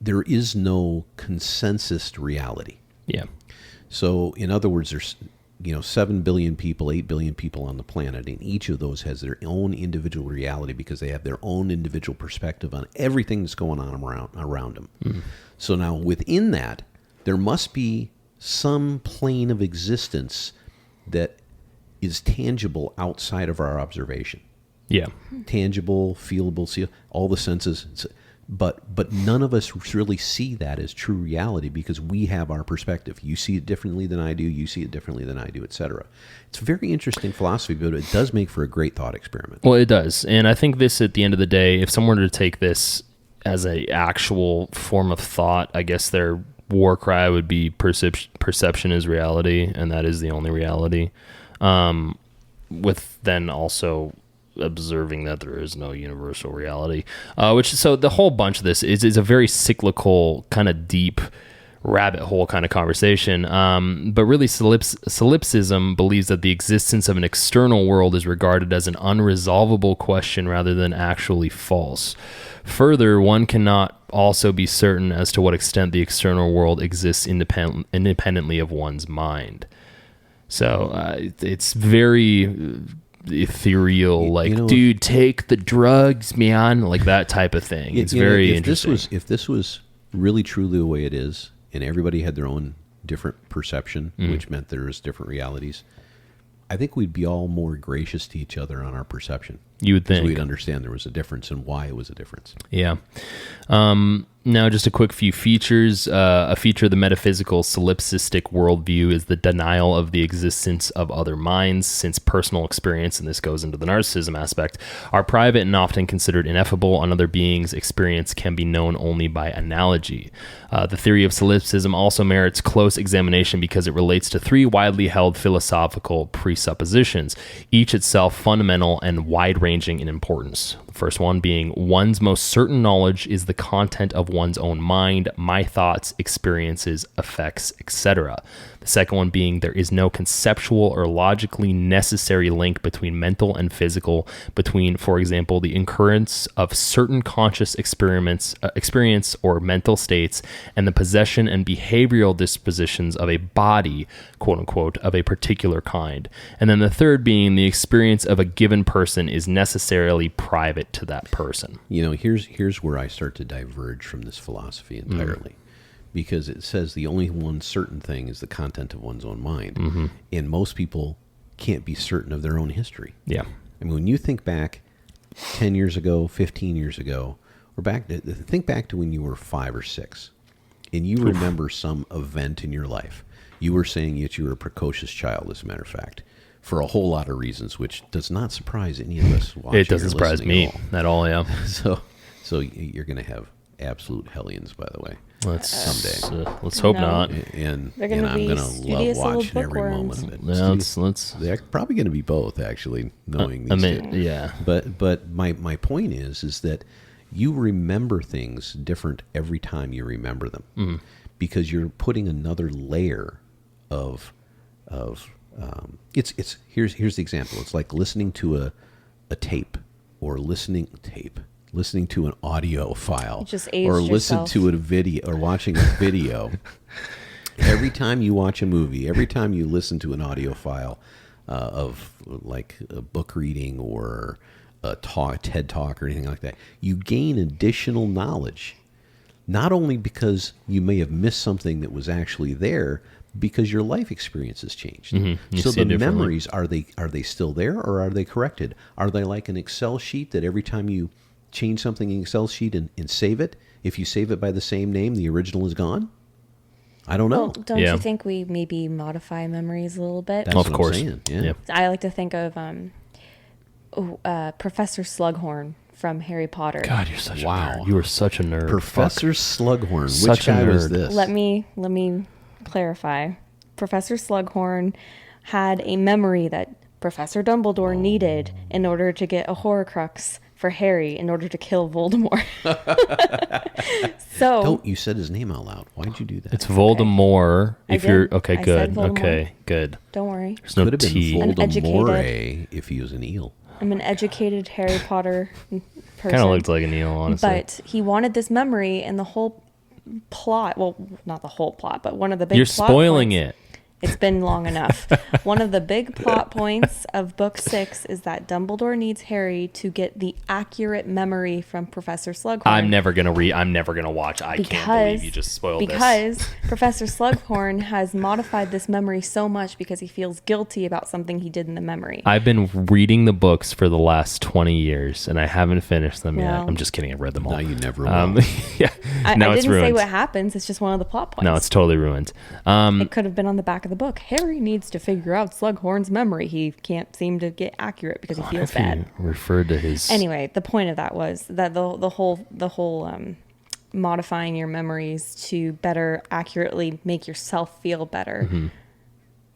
there is no consensus reality. Yeah. So, in other words, there's 7 billion people, 8 billion people on the planet, and each of those has their own individual reality because they have their own individual perspective on everything that's going on around them. Mm-hmm. So now, within that, there must be some plane of existence that is tangible outside of our observation. Yeah. Tangible, feelable, all the senses. But none of us really see that as true reality because we have our perspective. You see it differently than I do. You see it differently than I do, etc. It's a very interesting philosophy, but it does make for a great thought experiment. Well, it does. And I think this, at the end of the day, if someone were to take this as a actual form of thought, I guess their war cry would be perception is reality, and that is the only reality. With then also observing that there is no universal reality, so the whole bunch of this is a very cyclical, kind of deep rabbit hole kind of conversation. But really, solipsism believes that the existence of an external world is regarded as an unresolvable question rather than actually false. Further, one cannot also be certain as to what extent the external world exists independently of one's mind. So it's very ethereal, like, dude, take the drugs, man, like that type of thing. It's very interesting. If this was really truly the way it is, and everybody had their own different perception, which meant there's different realities, I think we'd be all more gracious to each other on our perception. You would think. We'd understand there was a difference and why it was a difference. Yeah. Now, just a quick few features. A feature of the metaphysical solipsistic worldview is the denial of the existence of other minds, since personal experience, and this goes into the narcissism aspect, are private and often considered ineffable. Another being's experience can be known only by analogy. The theory of solipsism also merits close examination because it relates to three widely held philosophical presuppositions, each itself fundamental and wide-ranging in importance. The first one being one's most certain knowledge is the content of one's own mind, my thoughts, experiences, effects, etc. The second one being there is no conceptual or logically necessary link between mental and physical, between, for example, the occurrence of certain conscious experience or mental states and the possession and behavioral dispositions of a body, quote unquote, of a particular kind. And then the third being the experience of a given person is necessarily private to that person. Here's where I start to diverge from this philosophy entirely. Because it says the only one certain thing is the content of one's own mind. And most people can't be certain of their own history. Yeah. I mean, when you think back 10 years ago, 15 years ago, or think back to when you were 5 or 6, and you remember some event in your life. You were saying that you were a precocious child, as a matter of fact, for a whole lot of reasons, which does not surprise any of us watching. It doesn't surprise me at all, yeah. So you're going to have absolute hellions, by the way. Someday. Let's hope not. And I'm going to love watching every moment of it. They're probably going to be both, actually, knowing these two. Yeah. But my point is that you remember things different every time you remember them, because you're putting another layer of here's the example. It's like listening to a tape or listening to an audio file, or listen to a video or watching a video. Every time you watch a movie, every time you listen to an audio file of like a book reading or a TED talk or anything like that, you gain additional knowledge, not only because you may have missed something that was actually there, because your life experience has changed. So the memories, are they still there, or are they corrected? Are they like an Excel sheet that every time you change something in Excel sheet and save it, if you save it by the same name, the original is gone? I don't know. Well, don't you think we maybe modify memories a little bit? That's of what course. I'm saying. Yeah. I like to think of Professor Slughorn from Harry Potter. God, you're such a nerd. You are such a nerd. Professor Slughorn. Which guy was this? Let me clarify. Professor Slughorn had a memory that Professor Dumbledore needed in order to get a Horcrux for Harry in order to kill Voldemort. You said his name out loud. Why'd you do that? It's Voldemort. Okay. Good. Okay, good. Don't worry. There's no Could have been T. Voldemort if he was an eel. I'm an educated Harry Potter person. Kind of looked like an eel, honestly. But he wanted this memory, and the whole plot, well, not the whole plot, but one of the big You're plot spoiling points, it. It's been long enough. One of the big plot points of book 6 is that Dumbledore needs Harry to get the accurate memory from Professor Slughorn. I'm never going to watch. I can't believe you just spoiled this. Because Professor Slughorn has modified this memory so much because he feels guilty about something he did in the memory. I've been reading the books for the last 20 years, and I haven't finished them yet. I'm just kidding. I've read them all. No, you never will. Yeah. I it's didn't ruined. say what happens. It's just one of the plot points. No, it's totally ruined. It could have been on the back of the book. Harry needs to figure out Slughorn's memory. He can't seem to get accurate because he feels bad. Referred to his. Anyway, the point of that was that the whole modifying your memories to better accurately make yourself feel better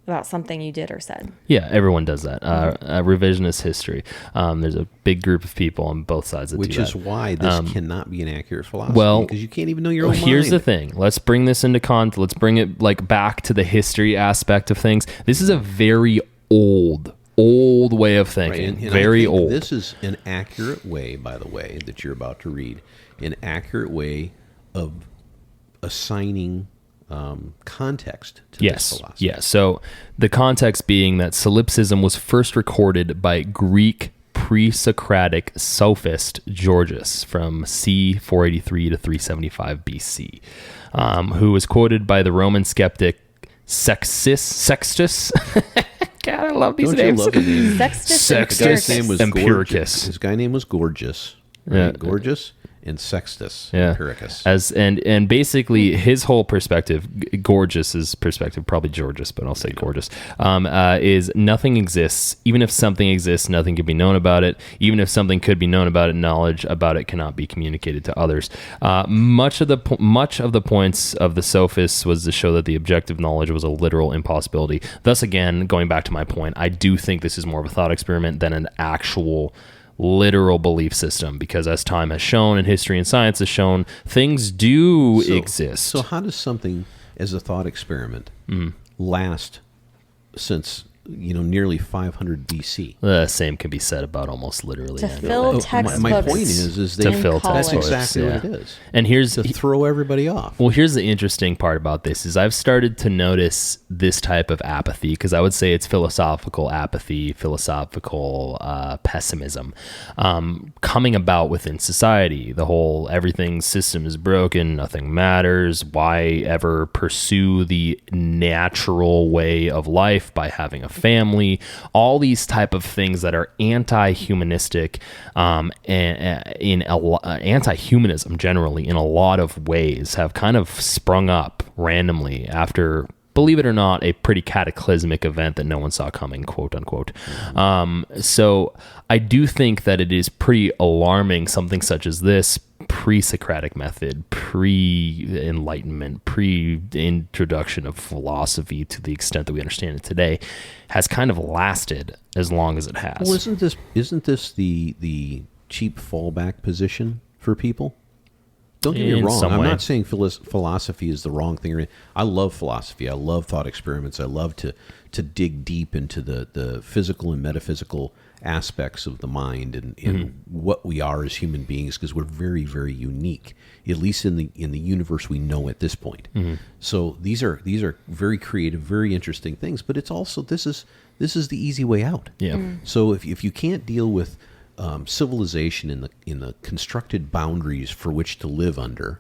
about something you did or said. Yeah, everyone does that. Revisionist history. There's a big group of people on both sides that do that. Which is why this cannot be an accurate philosophy. Well, because you can't even know your own mind. Here's the thing. Let's bring this into context. Let's bring it like back to the history aspect of things. This is a very old way of thinking. Right, and very I think old. This is an accurate way, by the way, that you're about to read. An accurate way of assigning context to this philosophy. Yes. So the context being that solipsism was first recorded by Greek pre-Socratic sophist Gorgias from c. 483 to 375 BC, who was quoted by the Roman skeptic Sextus. God, I love these names. Don't you love the name? Sextus The guy's name was Empiricus. His guy name was Gorgias. Right? Yeah. Gorgias and Sextus Empiricus. And basically his whole perspective, Gorgias's perspective, probably Gorgias, but I'll say Gorgias, is nothing exists. Even if something exists, nothing can be known about it. Even if something could be known about it, knowledge about it cannot be communicated to others. Much of the points of the sophists was to show that the objective knowledge was a literal impossibility. Thus, again, going back to my point, I do think this is more of a thought experiment than an actual literal belief system, because as time has shown and history and science has shown, things do exist. So how does something as a thought experiment last since nearly 500 BC? The same can be said about almost literally To fill textbooks. My point is to fill that's textbooks, exactly what it is. And here's to throw everybody off. Well, here's the interesting part about this is I've started to notice this type of apathy, because I would say it's philosophical apathy, philosophical pessimism coming about within society. The whole everything system is broken, nothing matters. Why ever pursue the natural way of life by having a family? All these type of things that are anti-humanistic and anti-humanism generally in a lot of ways have kind of sprung up randomly after, believe it or not, a pretty cataclysmic event that no one saw coming, quote unquote. So I do think that it is pretty alarming, something such as this pre-Socratic method, pre-enlightenment, pre-introduction of philosophy to the extent that we understand it today, has kind of lasted as long as it has. Well, isn't this the cheap fallback position for people? Don't get me wrong. I'm not saying philosophy is the wrong thing. I love philosophy. I love thought experiments. I love to dig deep into the physical and metaphysical aspects of the mind and what we are as human beings, because we're very, very unique, at least in the universe we know at this point. So these are very creative, very interesting things. But it's also this is the easy way out. So if you can't deal with civilization in the constructed boundaries for which to live under,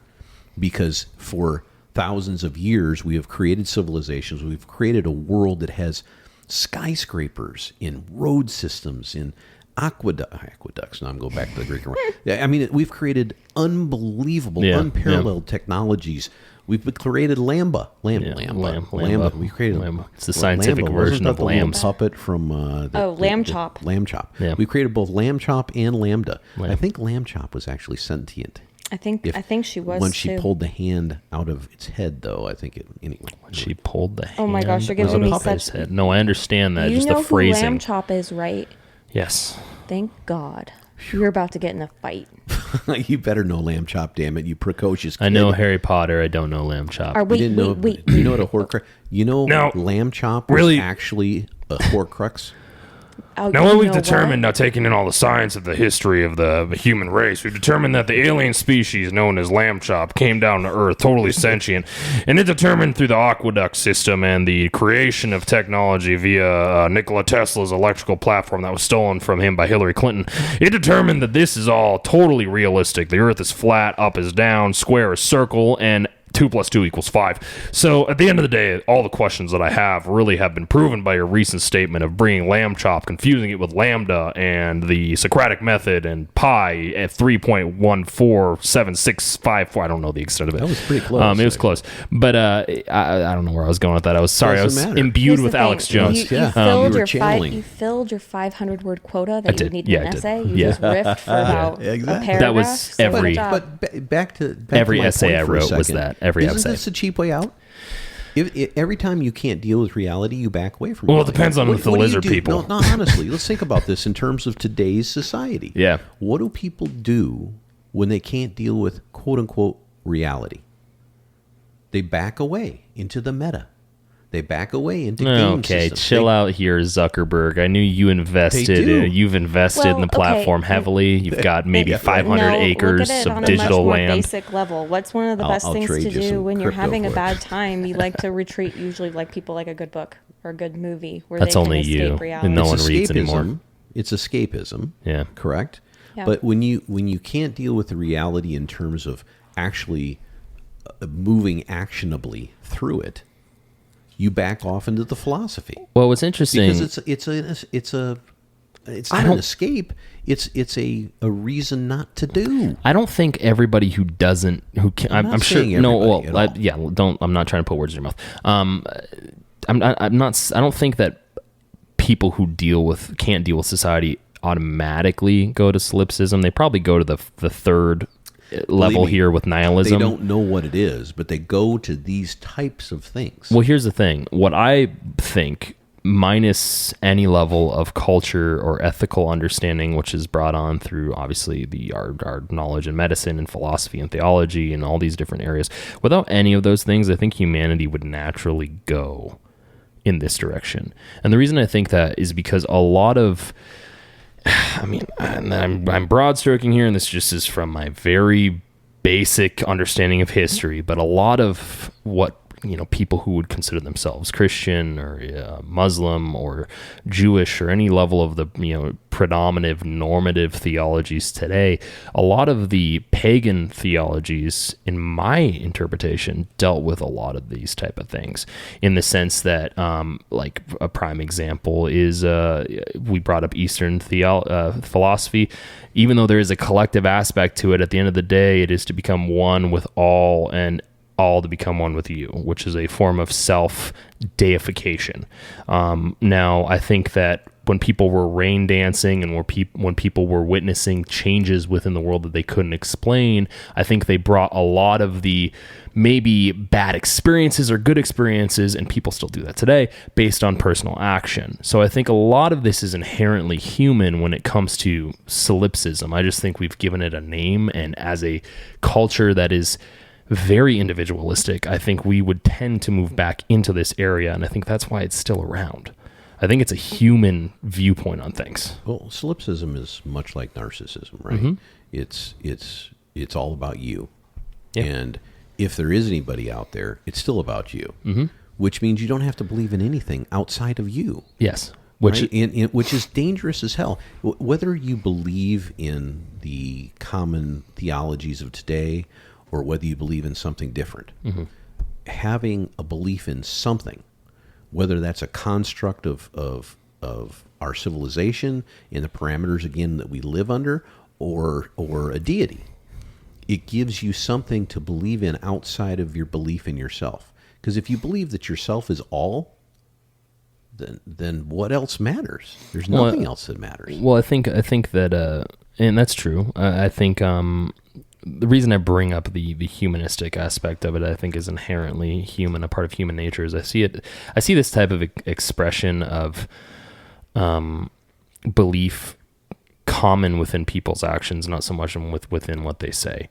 because for thousands of years we have created civilizations, we've created a world that has skyscrapers, in road systems, in aqueducts. Now I'm going back to the Greek. I mean, we've created unbelievable, unparalleled technologies. We've created LaMDA. LaMDA. We created LaMDA. It's the scientific version of lambs. Puppet from Lamb Chop. Lamb Chop. Yeah. We created both Lamb Chop and LaMDA. I think Lamb Chop was actually sentient. I think she was when too. she pulled the hand out of its head, though. I think anyway. When she pulled the hand. Oh my gosh, you're giving me such. Head. No, I understand that. You just know the phrasing. Who Lamb Chop is, right? Yes. Thank God. You're about to get in a fight. You better know Lamb Chop, damn it, you precocious kid. I know Harry Potter. I don't know Lamb Chop. Wait. You know what a Horcrux? You know, Lamb Chop was actually a Horcrux. Now, what we've determined, now taking in all the science of the history of the human race, we've determined that the alien species known as Lamb Chop came down to Earth totally sentient, and it determined through the aqueduct system and the creation of technology via Nikola Tesla's electrical platform that was stolen from him by Hillary Clinton. It determined that this is all totally realistic. The Earth is flat, up is down, square is circle, and 2 + 2 = 5. So at the end of the day, all the questions that I have really have been proven by your recent statement of bringing Lamb Chop, confusing it with LaMDA and the Socratic method and pi at 3.14765. I don't know the extent of it. That was pretty close. It was close. But I don't know where I was going with that. I was sorry. I was imbued with Alex Jones. You filled your 500-word quota that you need in an essay. You just riffed for about a paragraph. That was every. But back to every my essay I wrote was second. that. Every Isn't essay. this a cheap way out? Every time you can't deal with reality, you back away from Well, reality. it depends on the lizard people. No, honestly, let's think about this in terms of today's society. Yeah. What do people do when they can't deal with quote-unquote reality? They back away into the meta. They back away into game systems. Chill out here, Zuckerberg. I knew you invested. You've invested in the platform heavily. You've got maybe 500 acres of digital land. land. Basic level. What's one of the best things to do when you're having a bad time? You like to retreat. Usually, like people like a good book or a good movie where that's they can only escape you, reality. and no one reads anymore. It's escapism. Yeah, correct. Yeah. But when you can't deal with the reality in terms of actually moving actionably through it, you back off into the philosophy. Well, what's interesting because it's not an escape. It's a reason not to do. I don't think everybody who doesn't I'm sure I'm not trying to put words in your mouth. I don't think that people who can't deal with society automatically go to solipsism. They probably go to the third level here with nihilism. They don't know what it is, but they go to these types of things. Well, here's the thing. What I think, minus any level of culture or ethical understanding, which is brought on through obviously our knowledge in medicine and philosophy and theology and all these different areas, without any of those things, I think humanity would naturally go in this direction. And the reason I think that is because a lot of I'm broad stroking here, and this just is from my very basic understanding of history, but a lot of what people who would consider themselves Christian or Muslim or Jewish or any level of the predominant normative theologies today, a lot of the pagan theologies, in my interpretation, dealt with a lot of these type of things, in the sense that like a prime example is we brought up Eastern philosophy. Even though there is a collective aspect to it, at the end of the day, it is to become one with all and all to become one with you, which is a form of self-deification. Now, I think that when people were rain dancing and when people were witnessing changes within the world that they couldn't explain, I think they brought a lot of the maybe bad experiences or good experiences, and people still do that today, based on personal action. So I think a lot of this is inherently human when it comes to solipsism. I just think we've given it a name, and as a culture that is very individualistic, I think we would tend to move back into this area, and I think that's why it's still around. I think it's a human viewpoint on things. Well, solipsism is much like narcissism, right? Mm-hmm. It's all about you. Yeah. And if there is anybody out there, it's still about you, mm-hmm. which means you don't have to believe in anything outside of you. Yes. Which is dangerous as hell. Whether you believe in the common theologies of today or whether you believe in something different, mm-hmm. having a belief in something, whether that's a construct of our civilization in the parameters, again, that we live under, or a deity, it gives you something to believe in outside of your belief in yourself. Because if you believe that yourself is all, then what else matters? There's nothing else that matters. Well, I think that, and that's true. I think the reason I bring up the humanistic aspect of it, I think, is inherently human, a part of human nature. Is I see this type of expression of belief common within people's actions, not so much within what they say.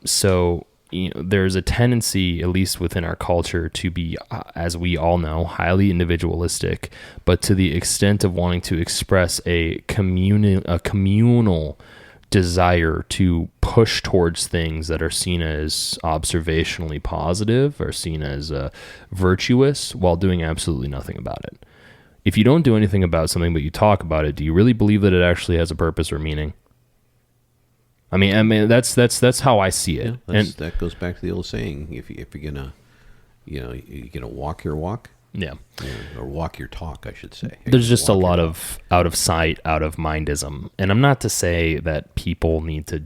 So there's a tendency, at least within our culture, to be, as we all know, highly individualistic, but to the extent of wanting to express a communal desire to push towards things that are seen as observationally positive or seen as virtuous, while doing absolutely nothing about it. If you don't do anything about something but you talk about it, do you really believe that it actually has a purpose or meaning? I mean that's how I see it. Yeah, that goes back to the old saying: if you're gonna, you're gonna walk your walk. Yeah. Or walk your talk, I should say. There's just a lot of out of sight, out of mindism. And I'm not to say that people need to,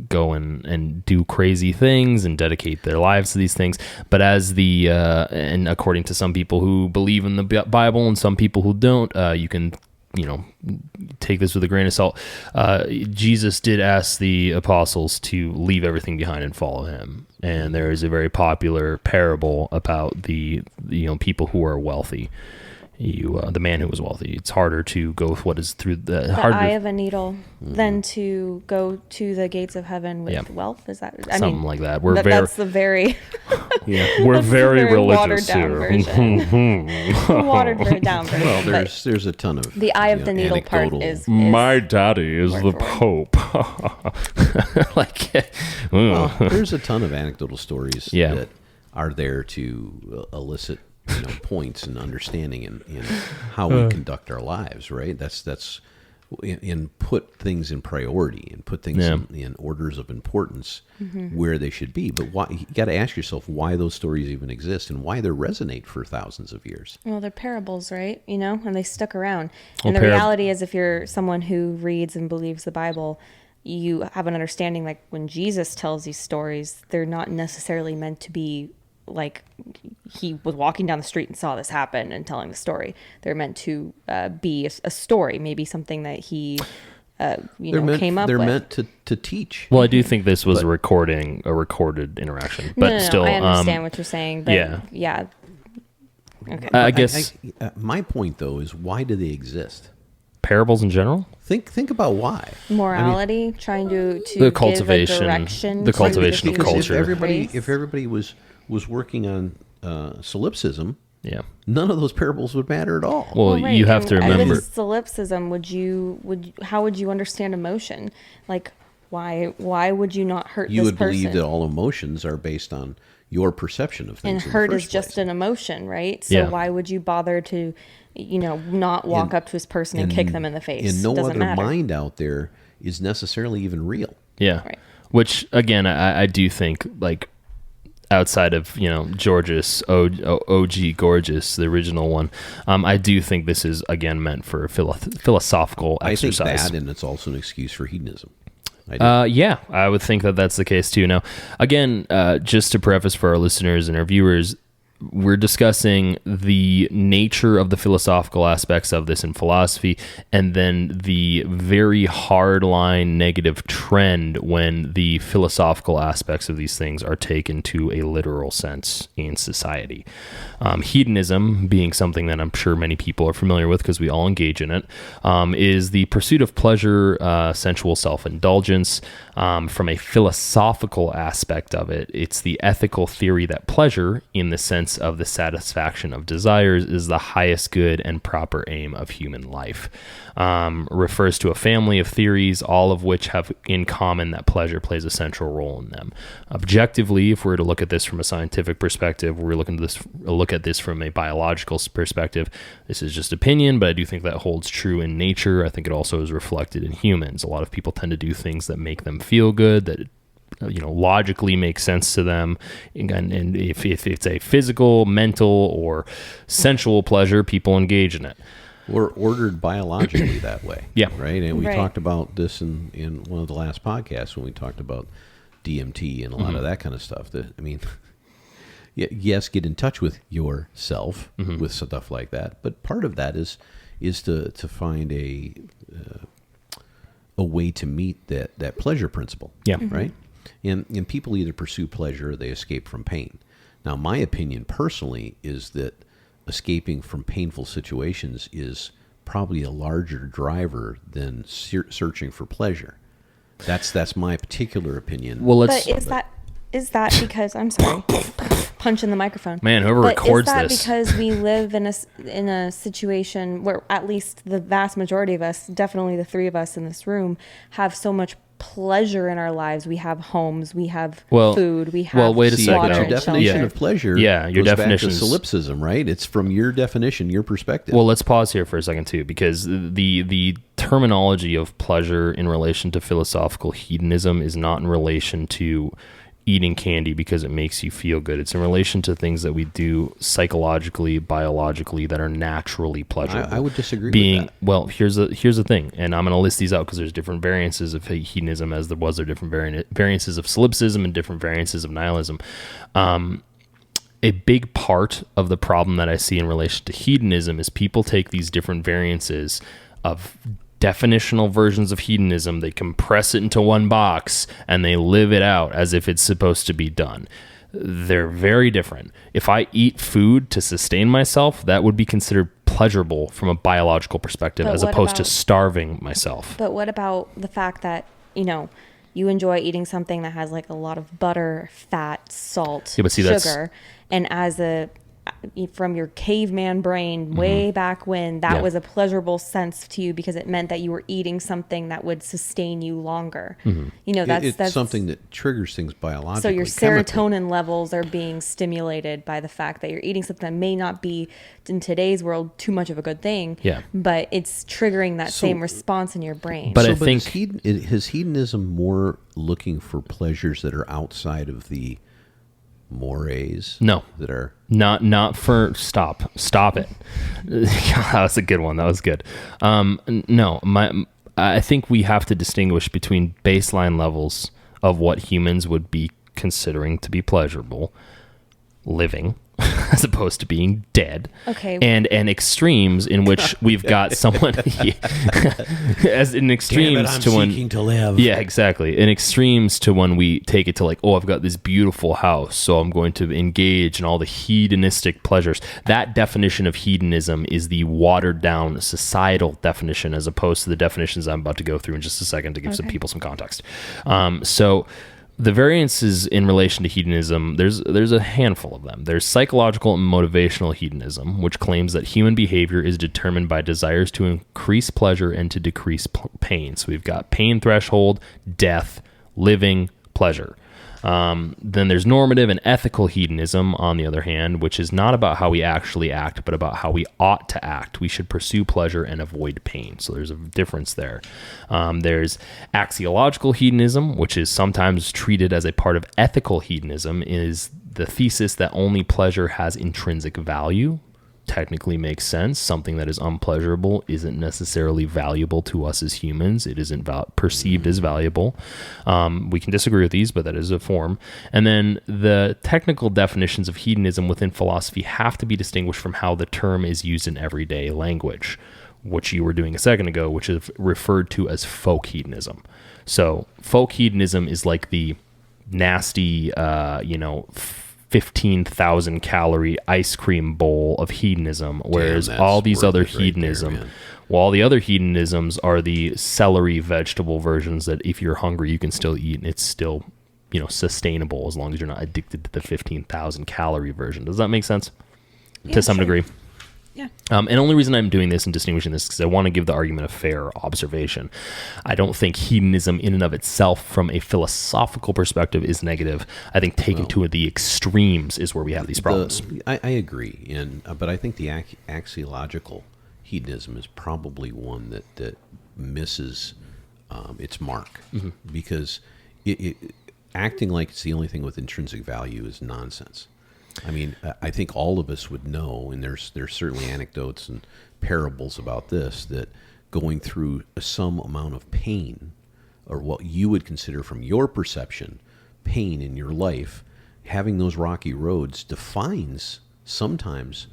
go and do crazy things and dedicate their lives to these things. But as and according to some people who believe in the Bible and some people who don't, you can, take this with a grain of salt. Jesus did ask the apostles to leave everything behind and follow him. And there is a very popular parable about the people who are wealthy. the man who was wealthy. It's harder to go with what is through the eye of a needle than to go to the gates of heaven with wealth. Is that something like that? That's the very we're very religious watered down version. Watered down version. Well, there's a ton of the eye of the needle part is my daddy is the Pope. Well, there's a ton of anecdotal stories that are there to elicit points and understanding in how we conduct our lives, right? That's and put things in priority and put things in orders of importance where they should be. But why, you got to ask yourself why those stories even exist and why they resonate for thousands of years. Well, they're parables, right? And they stuck around. And the reality is, if you're someone who reads and believes the Bible, you have an understanding, like when Jesus tells these stories, they're not necessarily meant to be like he was walking down the street and saw this happen and telling the story. They're meant to be a story, maybe something that he came up with. They're meant to teach. Well, I do think this was a recorded interaction, but still, I understand what you're saying. But yeah. Okay. I guess my point though is, why do they exist? Parables in general. Think about why. Morality, trying to the cultivation, give a direction, the cultivation of culture. If everybody was working on solipsism, none of those parables would matter at all. Well, right. You have to remember, with solipsism, how would you understand emotion? Like, why would you not hurt this person? You would believe that all emotions are based on your perception of things. And hurt is just an emotion, right? So why would you bother to, not walk up to this person and kick them in the face? And no other mind out there is necessarily even real. Yeah. Right. Which again, I do think, like, outside of Georges OG Gorgeous, the original one, I do think this is again meant for a philosophical exercise. I think that, and it's also an excuse for hedonism. I would think that that's the case too. Now, again, just to preface for our listeners and our viewers, we're discussing the nature of the philosophical aspects of this in philosophy, and then the very hardline negative trend when the philosophical aspects of these things are taken to a literal sense in society. Hedonism, being something that I'm sure many people are familiar with because we all engage in it, is the pursuit of pleasure, sensual self-indulgence. From a philosophical aspect of it, it's the ethical theory that pleasure, in the sense of the satisfaction of desires, is the highest good and proper aim of human life. Refers to a family of theories, all of which have in common that pleasure plays a central role in them. Objectively, if we're to look at this from a scientific perspective, we're looking to look at this from a biological perspective. This is just opinion, but I do think that holds true in nature. I think it also is reflected in humans. A lot of people tend to do things that make them feel good, that logically make sense to them, and if it's a physical, mental, or sensual pleasure, people engage in it. We're ordered biologically that way. Yeah. Right? And we talked about this in one of the last podcasts when we talked about DMT and a lot of that kind of stuff. Yes, get in touch with yourself with stuff like that. But part of that is to find a way to meet that pleasure principle. Yeah. Right? And people either pursue pleasure or they escape from pain. Now, my opinion personally is that escaping from painful situations is probably a larger driver than searching for pleasure. That's my particular opinion. Well, is that because I'm sorry, punching the microphone. Man, whoever records this. Is that because we live in a situation where at least the vast majority of us, definitely the three of us in this room, have so much pleasure in our lives? We have homes, we have food, we have wait a second. Your definition of pleasure your definition is solipsism, right? It's from your definition, your perspective. Well, let's pause here for a second too, because the terminology of pleasure in relation to philosophical hedonism is not in relation to eating candy because it makes you feel good. It's in relation to things that we do psychologically, biologically, that are naturally pleasurable. I would disagree with that. Well, here's the thing, and I'm going to list these out because there's different variances of hedonism as there was different variances of solipsism and different variances of nihilism. A big part of the problem that I see in relation to hedonism is people take these different variances of definitional versions of hedonism, they compress it into one box, and they live it out as if it's supposed to be done. They're very different. If I eat food to sustain myself, that would be considered pleasurable from a biological perspective, as opposed to starving myself. But what about the fact that, you enjoy eating something that has like a lot of butter, fat, salt, sugar, and from your caveman brain way back when, that was a pleasurable sense to you because it meant that you were eating something that would sustain you longer. That's something that triggers things biologically. So your serotonin levels are being stimulated by the fact that you're eating something that may not be, in today's world, too much of a good thing. Yeah. But it's triggering that same response in your brain. But I think is hedonism more looking for pleasures that are outside of the mores? No, that are not for stop it. That was a good one. That was good. No, I think we have to distinguish between baseline levels of what humans would be considering to be pleasurable living as opposed to being dead. Okay. And extremes in which we've got someone as in extremes to when seeking to live. Yeah, exactly. In extremes to when we take it to like, I've got this beautiful house, so I'm going to engage in all the hedonistic pleasures. That definition of hedonism is the watered down societal definition, as opposed to the definitions I'm about to go through in just a second to give some people some context. So the variances in relation to hedonism, there's a handful of them. There's psychological and motivational hedonism, which claims that human behavior is determined by desires to increase pleasure and to decrease pain. So we've got pain threshold, death, living, pleasure. Then there's normative and ethical hedonism, on the other hand, which is not about how we actually act, but about how we ought to act. We should pursue pleasure and avoid pain. So there's a difference there. There's axiological hedonism, which is sometimes treated as a part of ethical hedonism, is the thesis that only pleasure has intrinsic value. Technically makes sense. Something that is unpleasurable isn't necessarily valuable to us as humans. It isn't perceived as valuable. We can disagree with these, but that is a form. And then the technical definitions of hedonism within philosophy have to be distinguished from how the term is used in everyday language, which you were doing a second ago, which is referred to as folk hedonism. So folk hedonism is like the nasty, 15,000 calorie ice cream bowl of hedonism, whereas all these other hedonism, all the other hedonisms are the celery vegetable versions that if you're hungry you can still eat, and it's still sustainable as long as you're not addicted to the 15,000 calorie version. Does that make sense? To some degree. Yeah. And the only reason I'm doing this and distinguishing this is because I want to give the argument a fair observation. I don't think hedonism in and of itself from a philosophical perspective is negative. I think taken to the extremes is where we have these problems. I agree. But I think the axiological hedonism is probably one that misses its mark, because acting like it's the only thing with intrinsic value is nonsense. I mean, I think all of us would know, and there's certainly anecdotes and parables about this, that going through some amount of pain, or what you would consider from your perception, pain in your life, having those rocky roads defines sometimes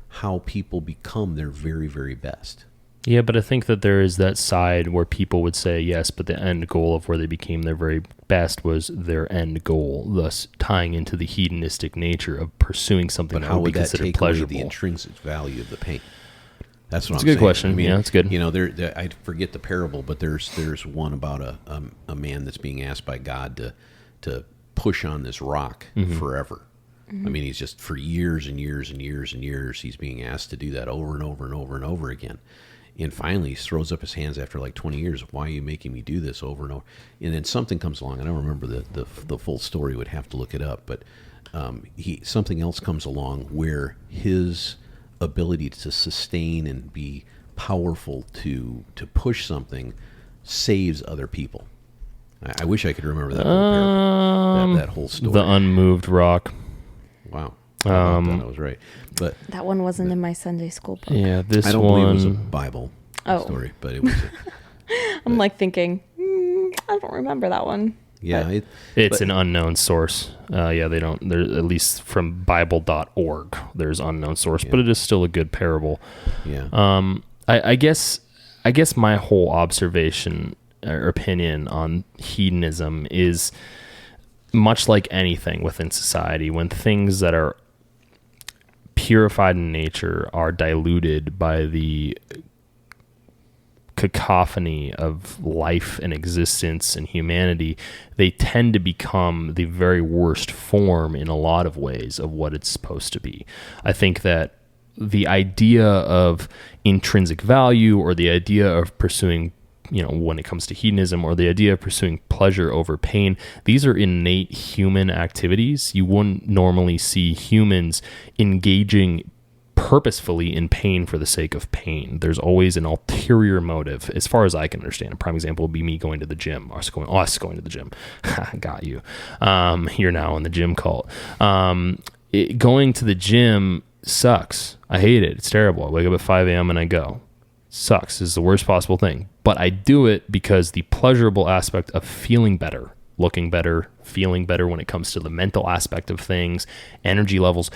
how people become their very, very best. Yeah, but I think that there is that side where people would say, yes, but the end goal of where they became their very best was their end goal, thus tying into the hedonistic nature of pursuing something that would be considered pleasurable. The intrinsic value of the pain? That's what That's I'm saying. It's a good question. I mean, yeah, that's good. I forget the parable, but there's one about a man that's being asked by God to push on this rock forever. I mean, he's just for years and years and years and years, he's being asked to do that over and over and over and over again. And finally, he throws up his hands after like 20 years. Why are you making me do this over and over? And then something comes along. I don't remember the full story. Would have to look it up. But something else comes along where his ability to sustain and be powerful to push something saves other people. I wish I could remember that whole parable, that whole story. The unmoved rock. Wow. I was right. But that one wasn't in my Sunday school book. Yeah, I don't believe it was a Bible story, but it was. I'm like thinking, I don't remember that one. Yeah, it's an unknown source. They don't. There, at least from Bible.org, there's unknown source, but it is still a good parable. Yeah. I guess my whole observation or opinion on hedonism is much like anything within society. When things that are purified in nature are diluted by the cacophony of life and existence and humanity, they tend to become the very worst form in a lot of ways of what it's supposed to be. I think that the idea of intrinsic value, or the idea of pursuing, when it comes to hedonism, or the idea of pursuing pleasure over pain, these are innate human activities. You wouldn't normally see humans engaging purposefully in pain for the sake of pain. There's always an ulterior motive, as far as I can understand. A prime example would be me going to the gym. Us going to the gym. Got you. You're now in the gym cult. Going to the gym sucks. I hate it. It's terrible. I wake up at 5 a.m. and I go. Sucks. It's the worst possible thing. But I do it because the pleasurable aspect of feeling better, looking better, feeling better when it comes to the mental aspect of things, energy levels,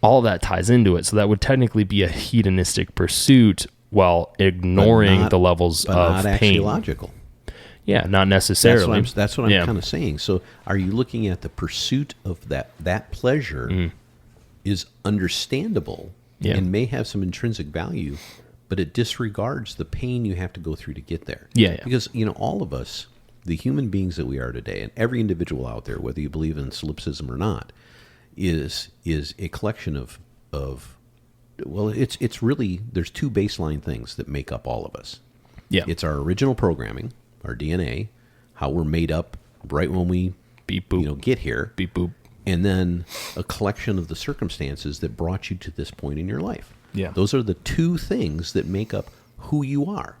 all that ties into it. So that would technically be a hedonistic pursuit while ignoring the levels of not pain. Actually logical. Yeah, not necessarily. That's what I'm kind of saying. So are you looking at the pursuit of that pleasure is understandable and may have some intrinsic value, but it disregards the pain you have to go through to get there. Yeah. Because, all of us, the human beings that we are today, and every individual out there, whether you believe in solipsism or not, is a collection of it's really, there's two baseline things that make up all of us. Yeah. It's our original programming, our DNA, how we're made up right when we beep boop, get here. Beep boop. And then a collection of the circumstances that brought you to this point in your life. Yeah. Those are the two things that make up who you are.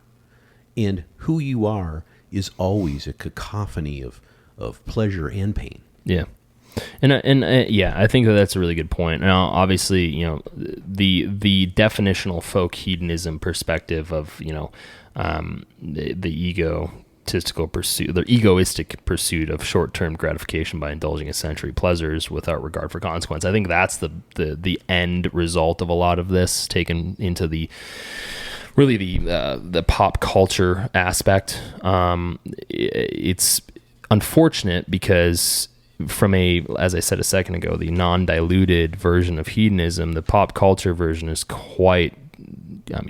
And who you are is always a cacophony of pleasure and pain. Yeah. And I think that's a really good point. Now, obviously, the definitional folk hedonism perspective of, the egoistic pursuit of short-term gratification by indulging in sensory pleasures without regard for consequence. I think that's the end result of a lot of this, taken into the pop culture aspect. It's unfortunate because, from as I said a second ago, the non-diluted version of hedonism, the pop culture version is quite,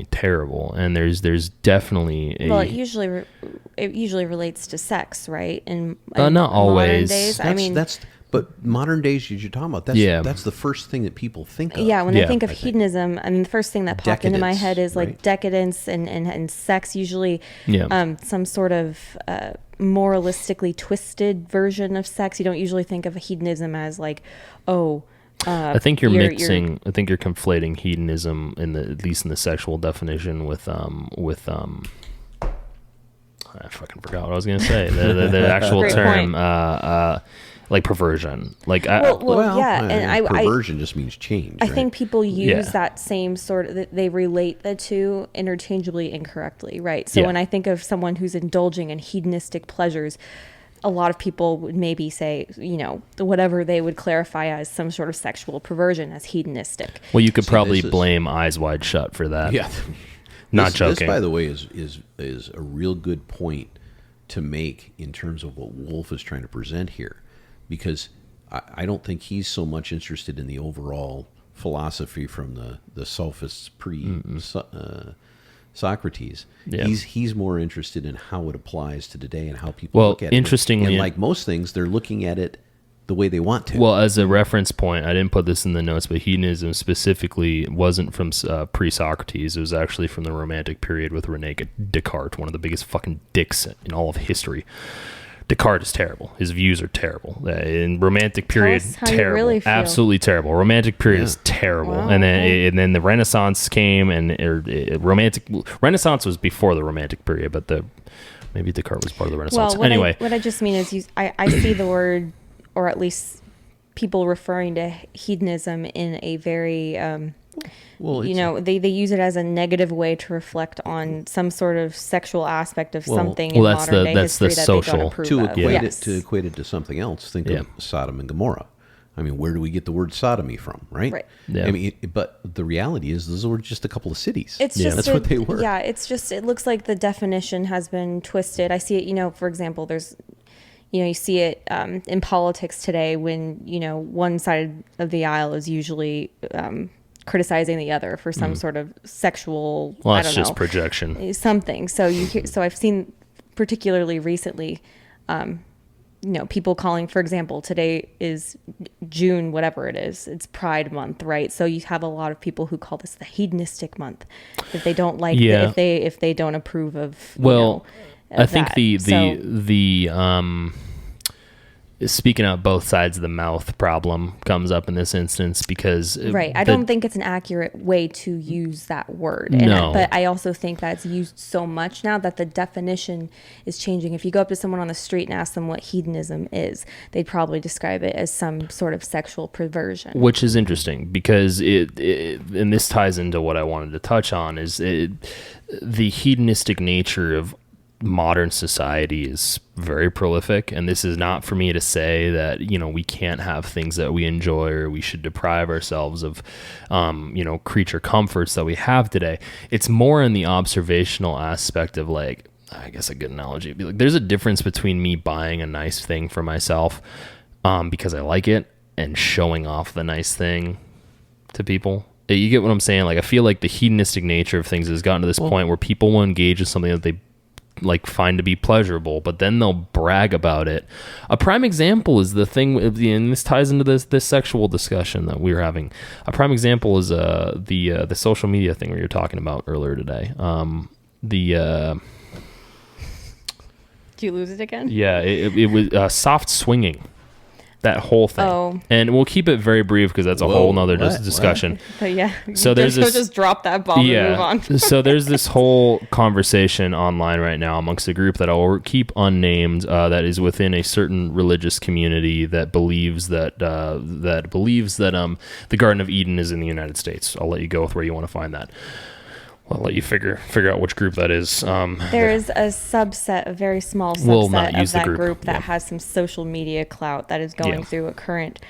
terrible. And there's definitely it usually relates to sex, right? And not always. Days, but modern days, you're talking about, that's the first thing that people think of. Yeah, when they think of hedonism, the first thing that popped into my head is like right? Decadence and sex, usually some sort of moralistically twisted version of sex. You don't usually think of hedonism as like, I think you're mixing. I think you're conflating hedonism at least in the sexual definition with I fucking forgot what I was gonna say. The actual term, like perversion. Like perversion just means change. I think people use that same sort of. They relate the two interchangeably incorrectly, right? So when I think of someone who's indulging in hedonistic pleasures, a lot of people would maybe say, whatever they would clarify as some sort of sexual perversion as hedonistic. Well, you could probably blame Eyes Wide Shut for that. Yeah. Not joking. This, by the way, is a real good point to make in terms of what Wolf is trying to present here, because I don't think he's so much interested in the overall philosophy from the sophists Socrates. Yeah. He's more interested in how it applies to today and how people look at it. Interestingly, and like most things, they're looking at it the way they want to. Well, as a reference point, I didn't put this in the notes, but hedonism specifically wasn't from pre-Socrates. It was actually from the Romantic period with René Descartes, one of the biggest fucking dicks in all of history. Descartes is terrible. His views are terrible. In Romantic period, terrible, really feel. Absolutely terrible. Romantic period is terrible, wow. and then the Renaissance came, and Renaissance was before the Romantic period, but maybe Descartes was part of the Renaissance. Well, what I just mean is, I see the word, or at least people referring to hedonism in a very they use it as a negative way to reflect on some sort of sexual aspect of something in modern day history that they don't approve of. To equate it to something else, think of Sodom and Gomorrah. Where do we get the word sodomy from, right? Right. Yeah. But the reality is those were just a couple of cities. That's what they were. Yeah, it looks like the definition has been twisted. I see it, for example, there's you see it in politics today when, one side of the aisle is usually criticizing the other for some sort of sexual, Well, I that's don't just know, projection. something. So so I've seen particularly recently, people calling, for example, today is June, whatever it is, it's Pride Month, right? So you have a lot of people who call this the hedonistic month if they don't like, if they don't approve of, I think that. the speaking out both sides of the mouth problem comes up in this instance because right. I don't think it's an accurate way to use that word. But I also think that it's used so much now that the definition is changing. If you go up to someone on the street and ask them what hedonism is, they'd probably describe it as some sort of sexual perversion. Which is interesting because and this ties into what I wanted to touch on, is the hedonistic nature of modern society is very prolific, and this is not for me to say that we can't have things that we enjoy or we should deprive ourselves of creature comforts that we have today. It's more in the observational aspect of, like, I guess a good analogy would be like, there's a difference between me buying a nice thing for myself because I like it and showing off the nice thing to people. You get what I'm saying? Like, I feel like the hedonistic nature of things has gotten to this point where people will engage in something that they find to be pleasurable, but then they'll brag about it. A prime example is the thing, and this ties into this sexual discussion that we were having. A prime example is the social media thing we were talking about earlier today. Do you lose it again? Yeah, it was soft swinging. That whole thing. Oh. And we'll keep it very brief because that's a whole nother discussion. But yeah, so there's this, just drop that bomb and move on. So there's this whole conversation online right now amongst a group that I'll keep unnamed that is within a certain religious community that believes that the Garden of Eden is in the United States. I'll let you go with where you want to find that. I'll let you figure out which group that is. There is a subset, a very small subset of that group that has some social media clout that is going through a current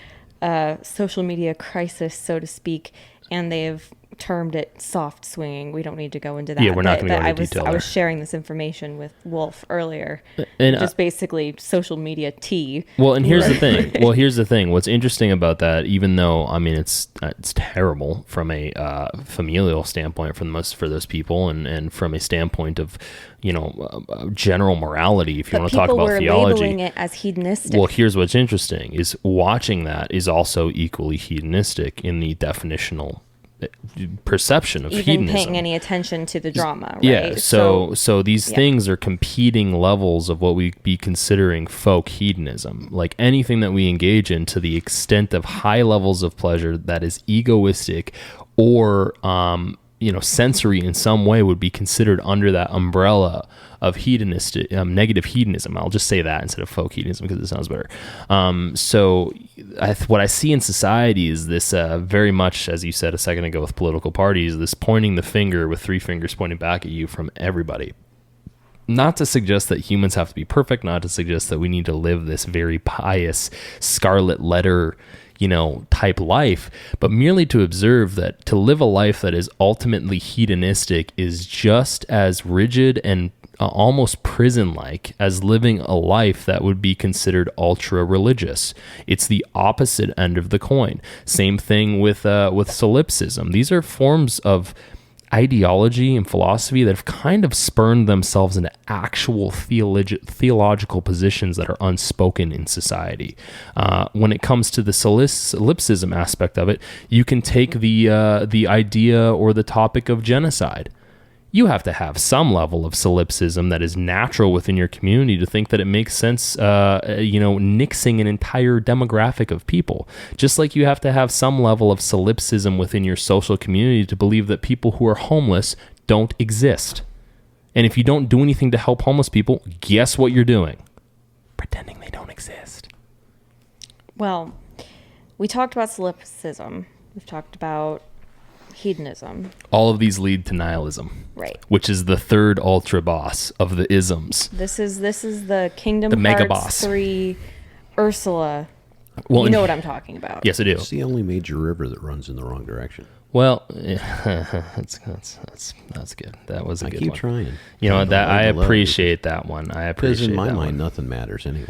social media crisis, so to speak, and they have termed it soft swinging. We don't need to go into that. Yeah, we're not going to go into detail. I was sharing this information with Wolf earlier. And, just basically social media tea. Well, and here's the thing. What's interesting about that, even though it's terrible from a familial standpoint for those people, and from a standpoint of general morality, if you want to talk about theology, labeling it as hedonistic. Well, here's what's interesting: is watching that is also equally hedonistic in the definitional perception of even hedonism. Paying any attention to the drama, right? Yeah, so these things are competing levels of what we'd be considering folk hedonism. Like anything that we engage in to the extent of high levels of pleasure that is egoistic or sensory in some way would be considered under that umbrella of hedonistic, negative hedonism. I'll just say that instead of folk hedonism because it sounds better. So what I see in society is this very much, as you said a second ago with political parties, this pointing the finger with three fingers pointing back at you from everybody. Not to suggest that humans have to be perfect, not to suggest that we need to live this very pious scarlet letter type life, but merely to observe that to live a life that is ultimately hedonistic is just as rigid and almost prison-like as living a life that would be considered ultra-religious. It's the opposite end of the coin. Same thing with solipsism. These are forms of ideology and philosophy that have kind of spurned themselves into actual theological positions that are unspoken in society. When it comes to the solipsism aspect of it, you can take the idea or the topic of genocide. You have to have some level of solipsism that is natural within your community to think that it makes sense, nixing an entire demographic of people. Just like you have to have some level of solipsism within your social community to believe that people who are homeless don't exist. And if you don't do anything to help homeless people, guess what you're doing? Pretending they don't exist. Well, we talked about solipsism. We've talked about hedonism. All of these lead to nihilism, right? Which is the third ultra boss of the isms. This is the Kingdom the Hearts mega boss 3 Ursula. Well, you know what I'm talking about? Yes, I do. It's the only major river that runs in the wrong direction. Well, that's good. That was a good one. I keep trying. I appreciate that one. I appreciate because in my that mind, one. nothing matters anyway.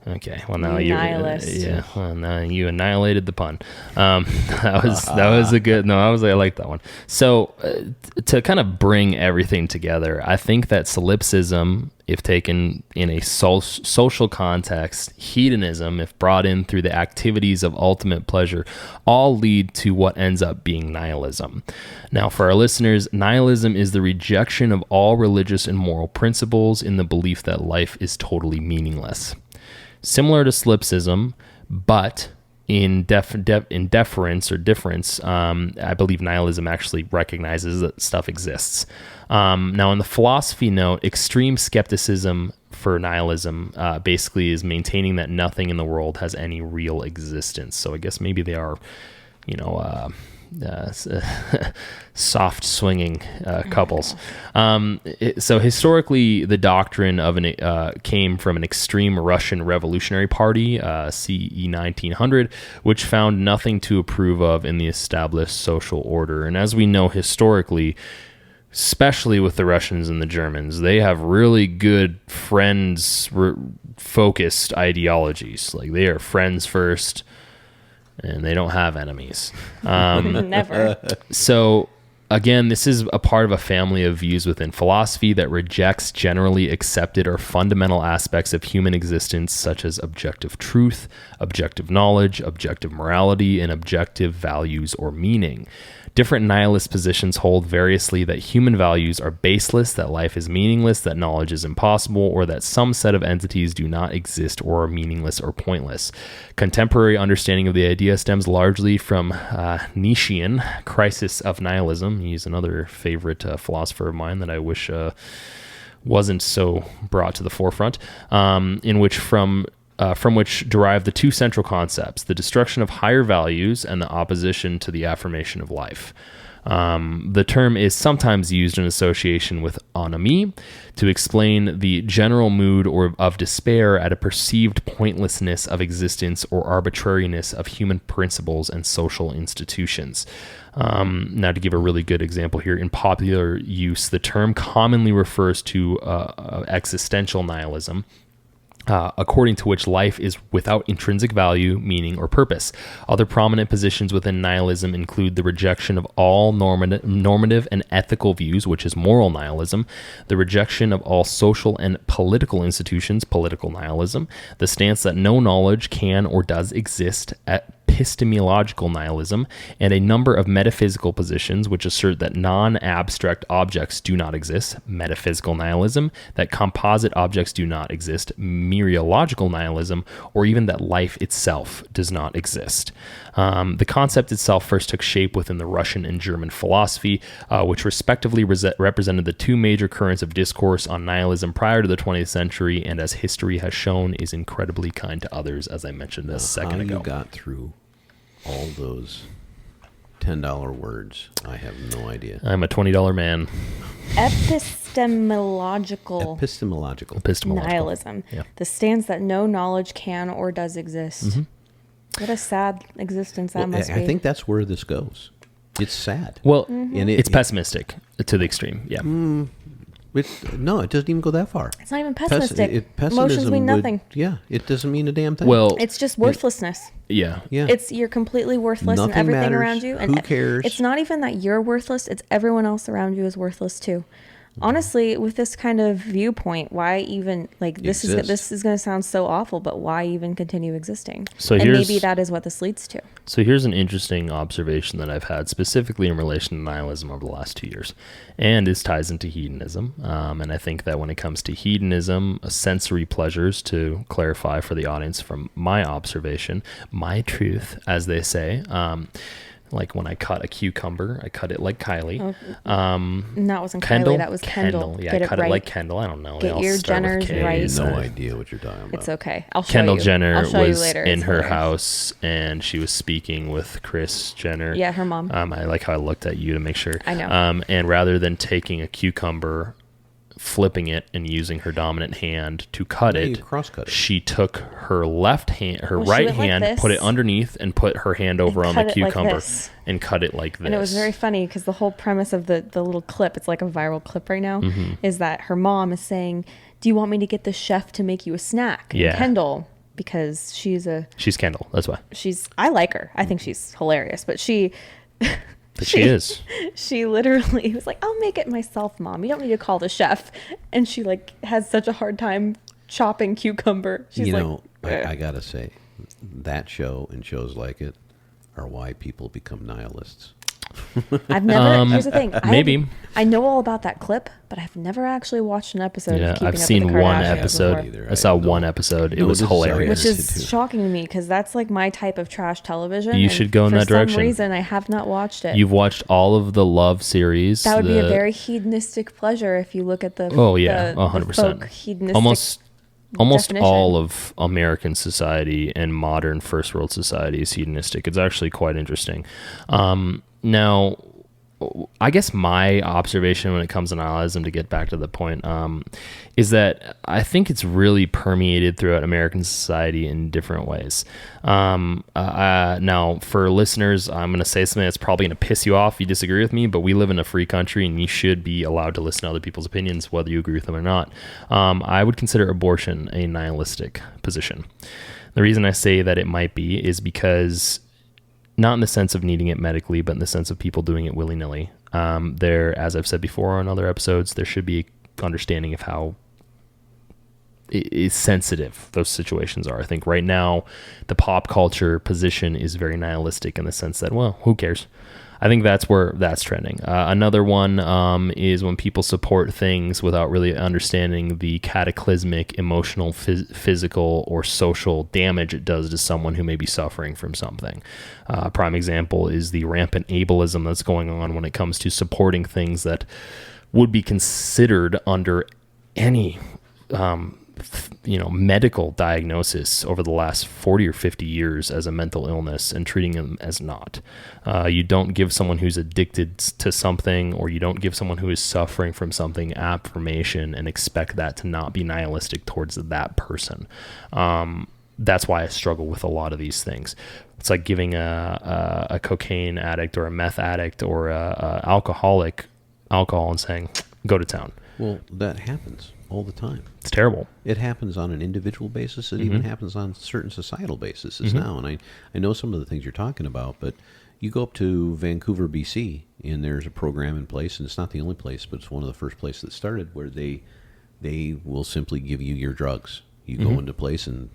Okay. Well, now Nihilist. Well, now you annihilated the pun. That was a good. No, I like that one. So to kind of bring everything together, I think that solipsism, if taken in a social context, hedonism, if brought in through the activities of ultimate pleasure, all lead to what ends up being nihilism. Now, for our listeners, nihilism is the rejection of all religious and moral principles in the belief that life is totally meaningless. Similar to solipsism, but in difference, I believe nihilism actually recognizes that stuff exists. Now, in the philosophy note, extreme skepticism for nihilism basically is maintaining that nothing in the world has any real existence. So I guess maybe they are, soft swinging couples. So historically, the doctrine of came from an extreme Russian Revolutionary Party, CE 1900, which found nothing to approve of in the established social order. And as we know historically, especially with the Russians and the Germans, they have really good friends-focused ideologies. Like, they are friends first, and they don't have enemies. Never. So, again, this is a part of a family of views within philosophy that rejects generally accepted or fundamental aspects of human existence, such as objective truth, objective knowledge, objective morality, and objective values or meaning. Different nihilist positions hold variously that human values are baseless, that life is meaningless, that knowledge is impossible, or that some set of entities do not exist or are meaningless or pointless. Contemporary understanding of the idea stems largely from Nietzschean crisis of nihilism. He's another favorite philosopher of mine that I wish wasn't so brought to the forefront, in which from which derive the two central concepts, the destruction of higher values and the opposition to the affirmation of life. The term is sometimes used in association with ennui to explain the general mood of despair at a perceived pointlessness of existence or arbitrariness of human principles and social institutions. Now, to give a really good example here, in popular use, the term commonly refers to existential nihilism, according to which life is without intrinsic value, meaning, or purpose. Other prominent positions within nihilism include the rejection of all normative and ethical views, which is moral nihilism, the rejection of all social and political institutions, political nihilism, the stance that no knowledge can or does exist, epistemological nihilism, and a number of metaphysical positions which assert that non-abstract objects do not exist, metaphysical nihilism, that composite objects do not exist, mereological nihilism, or even that life itself does not exist. The concept itself first took shape within the Russian and German philosophy, which respectively represented the two major currents of discourse on nihilism prior to the 20th century, and as history has shown, is incredibly kind to others, as I mentioned a second ago. How you got through all those $10 words, I have no idea. I'm a $20 man. Epistemological nihilism. Yeah. The stance that no knowledge can or does exist. Mm-hmm. What a sad existence that must be. I think that's where this goes. It's sad. Well, and it's pessimistic to the extreme. Yeah. No, it doesn't even go that far. It's not even pessimistic. Emotions mean nothing. It doesn't mean a damn thing. Well, it's just worthlessness. Yeah. You're completely worthless, Nothing and everything matters. around you. And who cares? It's not even that you're worthless. It's everyone else around you is worthless too. Honestly, with this kind of viewpoint, why even this is going to sound so awful, but why even continue existing? And maybe that is what this leads to. So here's an interesting observation that I've had specifically in relation to nihilism over the last 2 years, and this ties into hedonism. And I think that when it comes to hedonism, sensory pleasures, to clarify for the audience from my observation, my truth, as they say. Like when I cut a cucumber, I cut it like Kylie. And that wasn't Kendall? Kylie, that was Kendall. Yeah, Get I cut it it like Kendall. I don't know. Get your Jenners right. I have no idea what you're talking about. It's okay. I'll show Kendall you. Jenner I'll show you was later. in It's her hilarious. house, and she was speaking with Kris Jenner. Yeah, her mom. I like how I looked at you to make sure. I know. And rather than taking a cucumber, flipping it, and using her dominant hand to cut it, she took her left hand, her right hand, put it underneath, and put her hand over on the cucumber and cut it like this. And it was very funny because the whole premise of the little clip, it's like a viral clip right now, is that her mom is saying, "Do you want me to get the chef to make you a snack?" Yeah. And Kendall, because she's Kendall. That's why. I like her. I think she's hilarious, but she is. She literally was like, I'll make it myself, Mom. You don't need to call the chef. And she like has such a hard time chopping cucumber. She's I gotta say, that show and shows like it are why people become nihilists. I've never. Here's the thing. Maybe I know all about that clip, but I've never actually watched an episode. Yeah, of Keeping I've Up seen with the one Kardashians episode. before. I saw one episode. It was hilarious. Which is shocking to me because that's like my type of trash television. You should go in that direction. For some reason, I have not watched it. You've watched all of the Love series. That would be a very hedonistic pleasure if you look at the. 100%. Hedonistic Almost definition. all of American society and modern first world society is hedonistic. It's actually quite interesting. Now, I guess my observation when it comes to nihilism, to get back to the point, is that I think it's really permeated throughout American society in different ways. Now, for listeners, I'm going to say something that's probably going to piss you off if you disagree with me, but we live in a free country and you should be allowed to listen to other people's opinions, whether you agree with them or not. I would consider abortion a nihilistic position. The reason I say that it might be is because not in the sense of needing it medically, but in the sense of people doing it willy-nilly. There, as I've said before on other episodes, there should be understanding of how sensitive those situations are. I think right now, the pop culture position is very nihilistic in the sense that, well, who cares? I think that's where that's trending. Another one is when people support things without really understanding the cataclysmic emotional, physical, or social damage it does to someone who may be suffering from something. Prime example is the rampant ableism that's going on when it comes to supporting things that would be considered under any medical diagnosis over the last 40 or 50 years as a mental illness and treating them as not. You don't give someone who's addicted to something, or you don't give someone who is suffering from something affirmation and expect that to not be nihilistic towards that person. That's why I struggle with a lot of these things. It's like giving a cocaine addict or a meth addict or a alcoholic alcohol and saying, go to town. Well, that happens all the time. It's terrible. It happens on an individual basis. It even happens on certain societal bases now. And I know some of the things you're talking about, but you go up to Vancouver, BC, and there's a program in place, and it's not the only place, but it's one of the first places that started, where they will simply give you your drugs. You go into place, and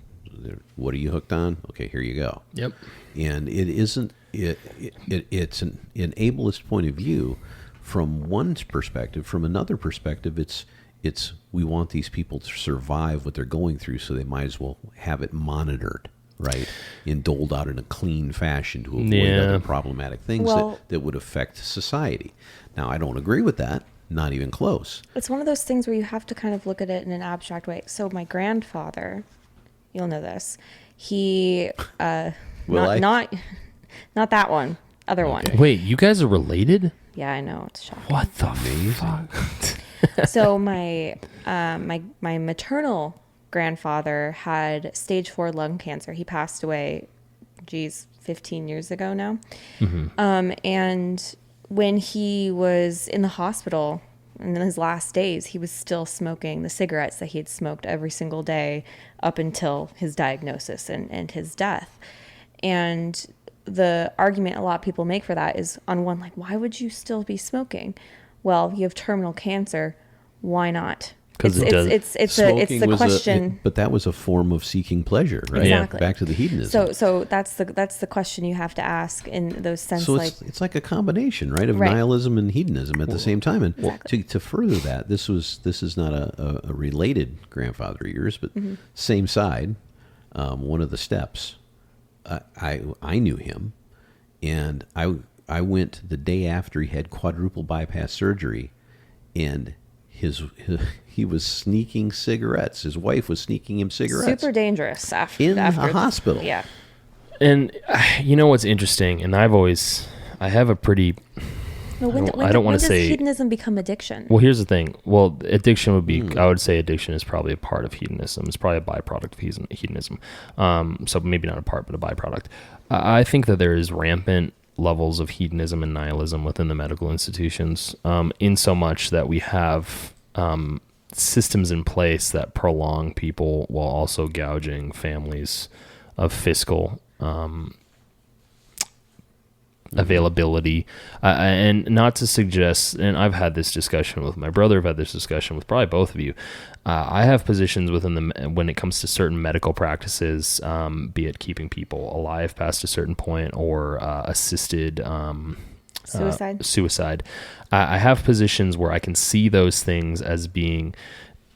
what are you hooked on? Okay, here you go. Yep. And it isn't. It's an ableist point of view from one perspective. From another perspective, it's we want these people to survive what they're going through, so they might as well have it monitored, right, and doled out in a clean fashion to avoid other problematic things that would affect society. Now, I don't agree with that, not even close. It's one of those things where you have to kind of look at it in an abstract way. So my grandfather, you'll know this, he not that one, other one. Wait, you guys are related? Yeah, I know, it's shocking. What the fuck? So my maternal grandfather had stage 4 lung cancer. He passed away, 15 years ago now. And when he was in the hospital in his last days, he was still smoking the cigarettes that he had smoked every single day up until his diagnosis and his death. And the argument a lot of people make for that is, on one, like, why would you still be smoking? Well, you have terminal cancer. Why not? Because it's the question. But that was a form of seeking pleasure, right? Exactly. Back to the hedonism. So that's the question you have to ask in those sense. So it's like a combination, right, of nihilism and hedonism at the same time. And to further that, this is not a related grandfather of yours, but same side. One of the steps. I knew him, and I went the day after he had quadruple bypass surgery, and he was sneaking cigarettes. His wife was sneaking him cigarettes. Super dangerous after a hospital. Yeah. And you know what's interesting, and I have a pretty. I don't want to say. When does hedonism become addiction? Well, here's the thing. Well, addiction would be. I would say addiction is probably a part of hedonism. It's probably a byproduct of hedonism. So maybe not a part, but a byproduct. I think that there is rampant levels of hedonism and nihilism within the medical institutions, in so much that we have systems in place that prolong people while also gouging families of fiscal availability. And not to suggest, and I've had this discussion with my brother, I've had this discussion with probably both of you. I have positions when it comes to certain medical practices, be it keeping people alive past a certain point or assisted suicide. I have positions where I can see those things as being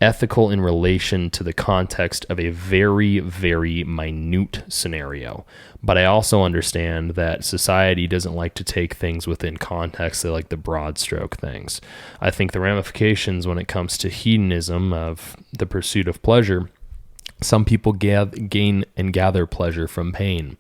ethical in relation to the context of a very, very minute scenario. But I also understand that society doesn't like to take things within context. They like the broad stroke things. I think the ramifications when it comes to hedonism, of the pursuit of pleasure, some people gain and gather pleasure from pain.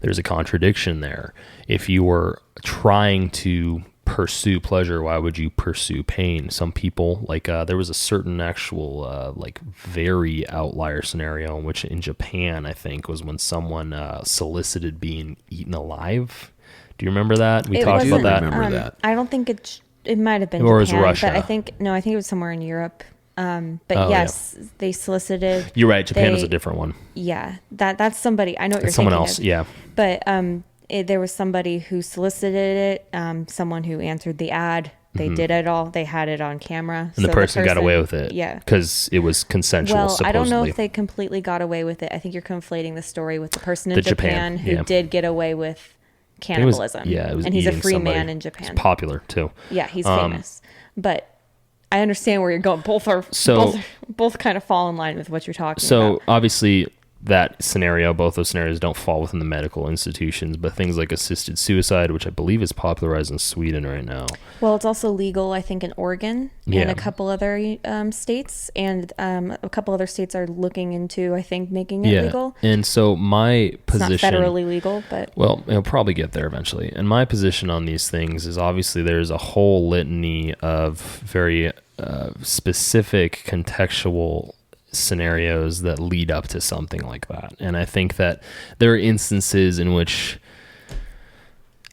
There's a contradiction there. If you were trying to pursue pleasure, why would you pursue pain? Some people, like there was a certain actual like very outlier scenario in which in Japan, I think, was when someone solicited being eaten alive. Do you remember that? We talked about that. Remember that. I don't think it might have been or Japan, was Russia. but I think it was somewhere in Europe. Yes, they solicited. You're right. Japan was a different one. Yeah, that's somebody. I know what you're someone thinking else. of. Yeah, but there was somebody who solicited it, someone who answered the ad. They did it all. They had it on camera. And the person got away with it. Yeah. Because it was consensual, Well, supposedly. I don't know if they completely got away with it. I think you're conflating the story with the person in Japan who did get away with cannibalism. It was and he's a eating free somebody. man in Japan. It's popular, too. Yeah, he's famous. But I understand where you're going. Both kind of fall in line with what you're talking about. So, obviously, that scenario, both those scenarios don't fall within the medical institutions, but things like assisted suicide, which I believe is popularized in Sweden right now. Well, it's also legal, I think, in Oregon and a couple other states, and a couple other states are looking into, I think, making it legal. And so my position... It's not federally legal, but... Well, it'll probably get there eventually. And my position on these things is obviously there's a whole litany of very specific contextual scenarios that lead up to something like that. And I think that there are instances in which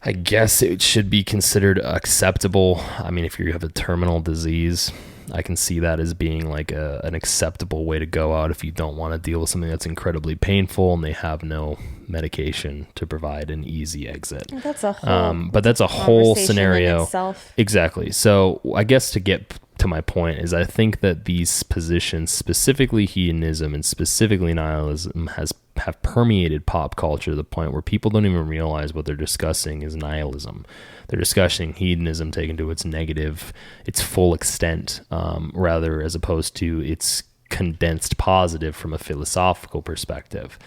I guess it should be considered acceptable. I mean, if you have a terminal disease, I can see that as being like an acceptable way to go out if you don't want to deal with something that's incredibly painful and they have no medication to provide an easy exit. That's a whole but that's a whole scenario. in itself. Exactly. So I guess to get to my point is I think that these positions, specifically hedonism and specifically nihilism, have permeated pop culture to the point where people don't even realize what they're discussing is nihilism. They're discussing hedonism taken to its negative, its full extent, rather as opposed to its condensed positive from a philosophical perspective.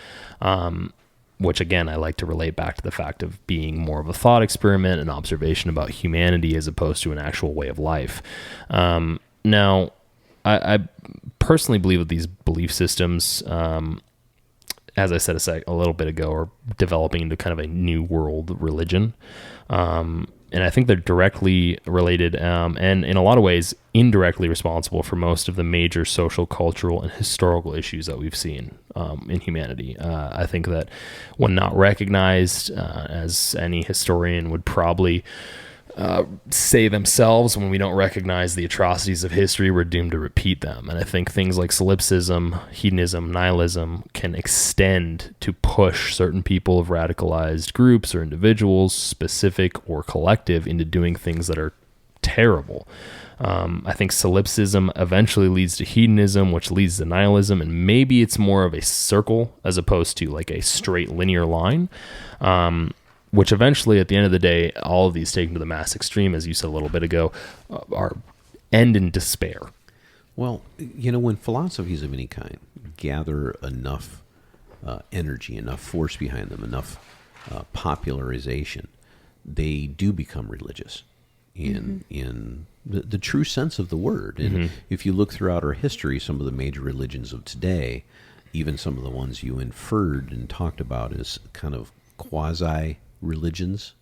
Which again, I like to relate back to the fact of being more of a thought experiment, an observation about humanity as opposed to an actual way of life. Now, I personally believe that these belief systems, as I said a little bit ago, are developing into kind of a new world religion. And I think they're directly related and in a lot of ways indirectly responsible for most of the major social, cultural, and historical issues that we've seen in humanity. I think that when not recognized, as any historian would probably say themselves, when we don't recognize the atrocities of history, we're doomed to repeat them. And I think things like solipsism, hedonism, nihilism can extend to push certain people of radicalized groups or individuals, specific or collective, into doing things that are terrible. I think solipsism eventually leads to hedonism, which leads to nihilism, and maybe it's more of a circle as opposed to like a straight linear line. Which eventually, at the end of the day, all of these taken to the mass extreme, as you said a little bit ago, are end in despair. Well, when philosophies of any kind gather enough energy, enough force behind them, enough popularization, they do become religious in the true sense of the word. And if you look throughout our history, some of the major religions of today, even some of the ones you inferred and talked about as kind of quasi religions.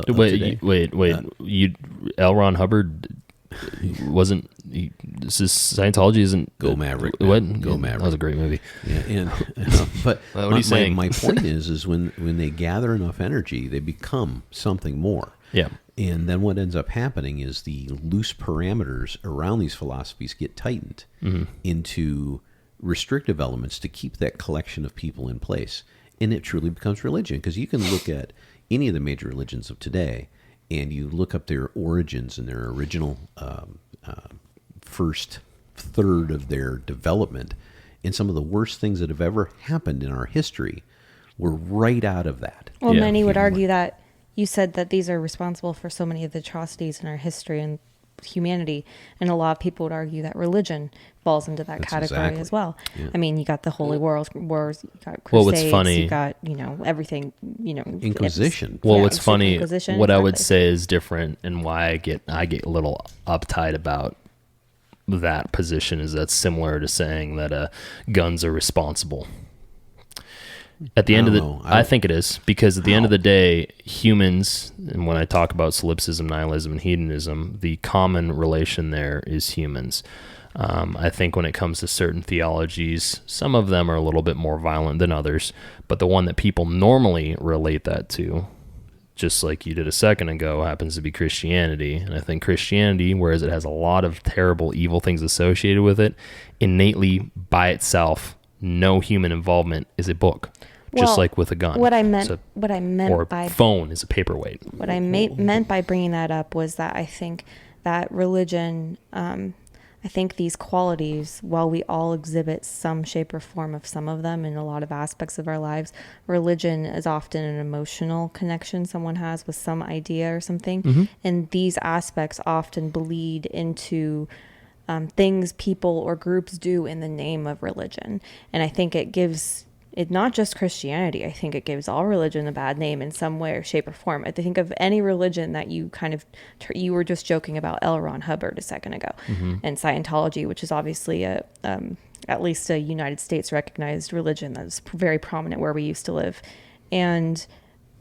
Wait! L. Ron Hubbard wasn't. Scientology isn't. Go Maverick! What? Go Maverick! That was a great movie. Yeah, but what are you saying? My point is when they gather enough energy, they become something more. Yeah. And then what ends up happening is the loose parameters around these philosophies get tightened into restrictive elements to keep that collection of people in place. And it truly becomes religion, because you can look at any of the major religions of today and you look up their origins and their original first third of their development, and some of the worst things that have ever happened in our history were right out of that. Well, many would argue that you said that these are responsible for so many of the atrocities in our history and humanity, and a lot of people would argue that religion falls into that category as well. Yeah. I mean, you got the Holy Wars, you got Crusades, well, what's funny, you got, everything, Inquisition. Well, what's funny, what I would say is different, and why I get a little uptight about that position is that's similar to saying that guns are responsible. At the end of the, I think it is, because at the end of the day, humans, and when I talk about solipsism, nihilism, and hedonism, the common relation there is humans. I think when it comes to certain theologies, some of them are a little bit more violent than others, but the one that people normally relate that to, just like you did a second ago, happens to be Christianity. And I think Christianity, whereas it has a lot of terrible, evil things associated with it, innately by itself, no human involvement, is a book. Just like with a gun. What I meant or by phone is a paperweight. What I meant by bringing that up was that I think that religion, I think these qualities, while we all exhibit some shape or form of some of them in a lot of aspects of our lives, religion is often an emotional connection someone has with some idea or something. And these aspects often bleed into things people or groups do in the name of religion. And I think it gives it not just Christianity. I think it gives all religion a bad name in some way or shape or form. I think of any religion that you you were just joking about L. Ron Hubbard a second ago, and Scientology, which is obviously at least a United States recognized religion that's very prominent where we used to live, and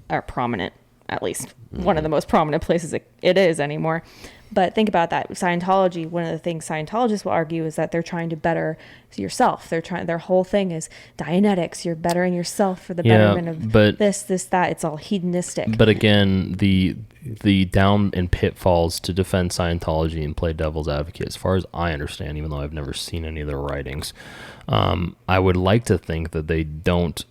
are prominent, at least one of the most prominent places it is anymore. But think about that. Scientology, one of the things Scientologists will argue is that they're trying to better yourself. Their whole thing is Dianetics. You're bettering yourself for the betterment of this, that. It's all hedonistic. But again, the down and pitfalls to defend Scientology and play devil's advocate, as far as I understand, even though I've never seen any of their writings, I would like to think that they don't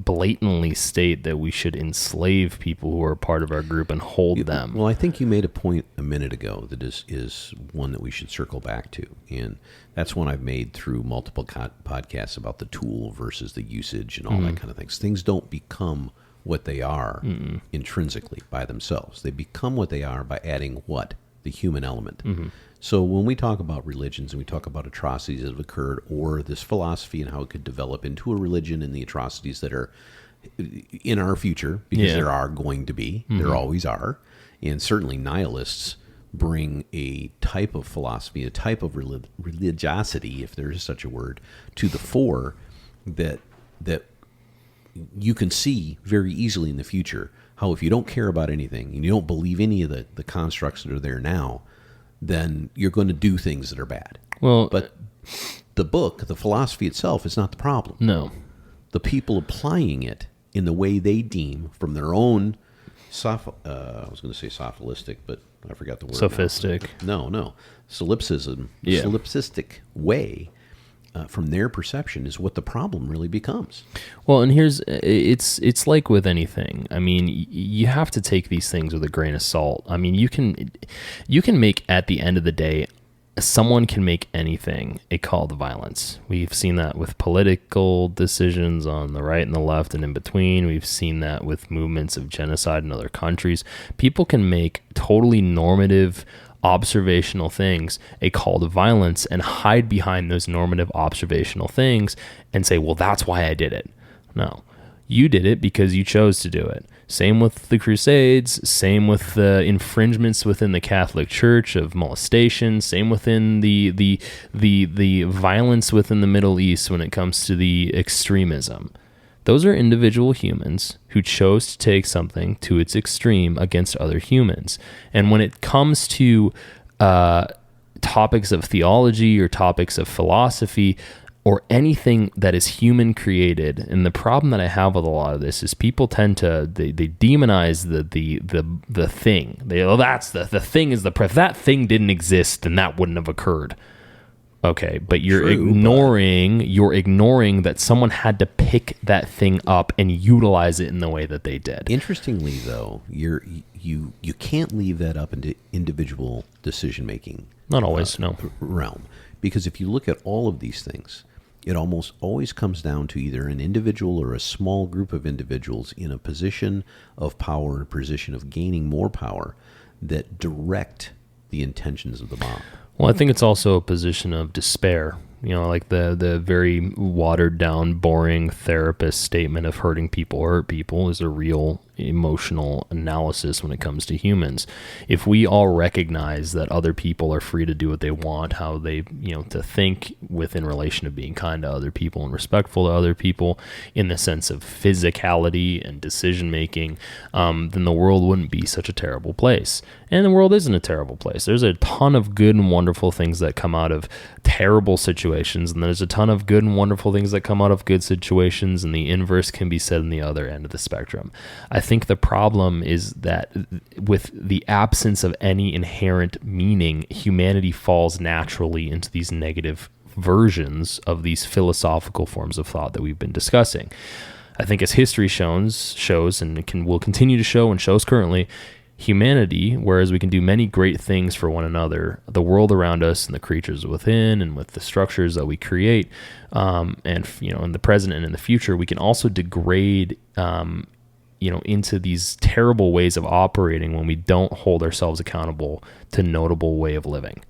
blatantly state that we should enslave people who are part of our group and hold them. Well, I think you made a point a minute ago that is one that we should circle back to, and that's one I've made through multiple podcasts about the tool versus the usage and all that kind of things. Things don't become what they are intrinsically by themselves. They become what they are by adding what? The human element. So when we talk about religions and we talk about atrocities that have occurred, or this philosophy and how it could develop into a religion and the atrocities that are in our future, because there are going to be, there always are, and certainly nihilists bring a type of philosophy, a type of religiosity, if there is such a word, to the fore that you can see very easily in the future how if you don't care about anything and you don't believe any of the constructs that are there now, then you're going to do things that are bad. Well, but the book, the philosophy itself, is not the problem. No. The people applying it in the way they deem from their own, I was going to say sophilistic, but I forgot the word. Sophistic. No. Solipsistic way, from their perception, is what the problem really becomes. Well, and it's like with anything. I mean, you have to take these things with a grain of salt. I mean, you can make, at the end of the day, someone can make anything a call to violence. We've seen that with political decisions on the right and the left and in between. We've seen that with movements of genocide in other countries. People can make totally normative observational things a call to violence and hide behind those normative observational things and say, well, that's why I did it. No, you did it because you chose to do it. Same with the Crusades, same with the infringements within the Catholic Church of molestation, same within the violence within the Middle East when it comes to the extremism. Those are individual humans who chose to take something to its extreme against other humans. And when it comes to topics of theology or topics of philosophy, or anything that is human created. And the problem that I have with a lot of this is people tend to they demonize the thing. That's the thing is if that thing didn't exist, then that wouldn't have occurred. Okay, but you're ignoring that someone had to pick that thing up and utilize it in the way that they did. Interestingly, though, you can't leave that up into individual decision making. Not always, no. Realm, because if you look at all of these things, it almost always comes down to either an individual or a small group of individuals in a position of power, a position of gaining more power, that direct the intentions of the mob. Well, I think it's also a position of despair. Like the very watered down, boring therapist statement of hurting people or hurt people is a real emotional analysis when it comes to humans. If we all recognize that other people are free to do what they want, how they, to think within relation to being kind to other people and respectful to other people in the sense of physicality and decision making, then the world wouldn't be such a terrible place. And the world isn't a terrible place. There's a ton of good and wonderful things that come out of terrible situations, and there's a ton of good and wonderful things that come out of good situations, and the inverse can be said on the other end of the spectrum. I think the problem is that with the absence of any inherent meaning, humanity falls naturally into these negative versions of these philosophical forms of thought that we've been discussing. I think as history shows and will continue to show and shows currently, humanity, whereas we can do many great things for one another, the world around us and the creatures within and with the structures that we create, and in the present and in the future, we can also degrade into these terrible ways of operating when we don't hold ourselves accountable to notable way of living.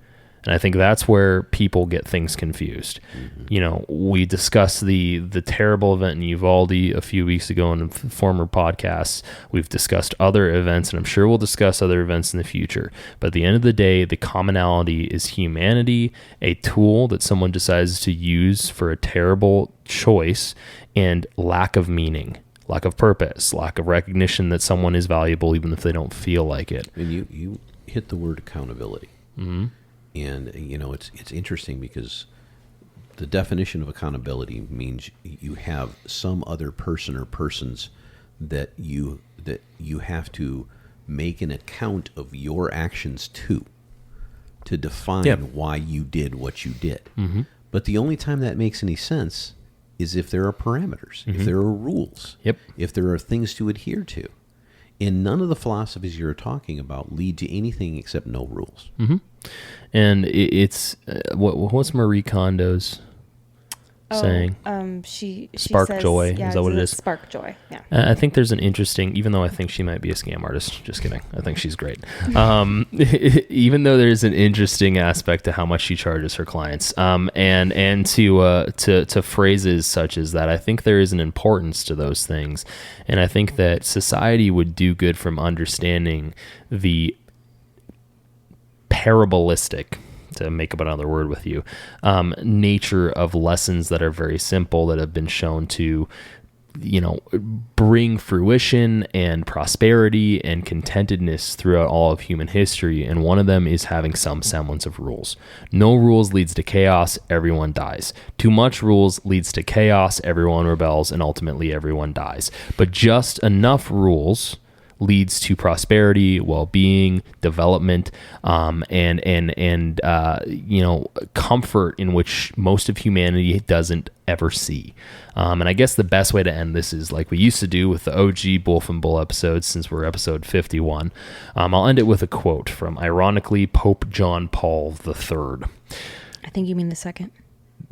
And I think that's where people get things confused. Mm-hmm. We discussed the terrible event in Uvalde a few weeks ago in former podcasts. We've discussed other events, and I'm sure we'll discuss other events in the future. But at the end of the day, the commonality is humanity, a tool that someone decides to use for a terrible choice, and lack of meaning, lack of purpose, lack of recognition that someone is valuable even if they don't feel like it. And you hit the word accountability. Mm-hmm. And, it's interesting because the definition of accountability means you have some other person or persons that you have to make an account of your actions to define why you did what you did. Mm-hmm. But the only time that makes any sense is if there are parameters, mm-hmm. if there are rules, if there are things to adhere to. And none of the philosophies you're talking about lead to anything except no rules. Mm-hmm. And it's what's Marie Kondo's saying? She spark says, joy. Is that what it is? Spark joy. Yeah. I think there's an interesting, even though I think she might be a scam artist. Just kidding. I think she's great. Even though there's an interesting aspect to how much she charges her clients, and to phrases such as that, I think there is an importance to those things, and I think that society would do good from understanding the parabolistic, to make up another word with you, nature of lessons that are very simple, that have been shown to, bring fruition and prosperity and contentedness throughout all of human history. And one of them is having some semblance of rules. No rules leads to chaos. Everyone dies. Too much rules leads to chaos. Everyone rebels, and ultimately everyone dies. But just enough rules leads to prosperity, well-being, development, and comfort in which most of humanity doesn't ever see. And I guess the best way to end this is like we used to do with the OG Wolf and Bull episodes, since we're episode 51. I'll end it with a quote from, ironically, Pope John Paul III. I think you mean the second.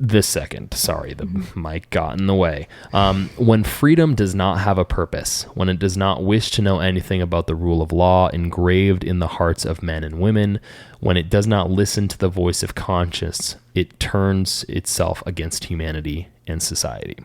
The second, sorry, the mic got in the way. When freedom does not have a purpose, when it does not wish to know anything about the rule of law engraved in the hearts of men and women, when it does not listen to the voice of conscience, it turns itself against humanity and society.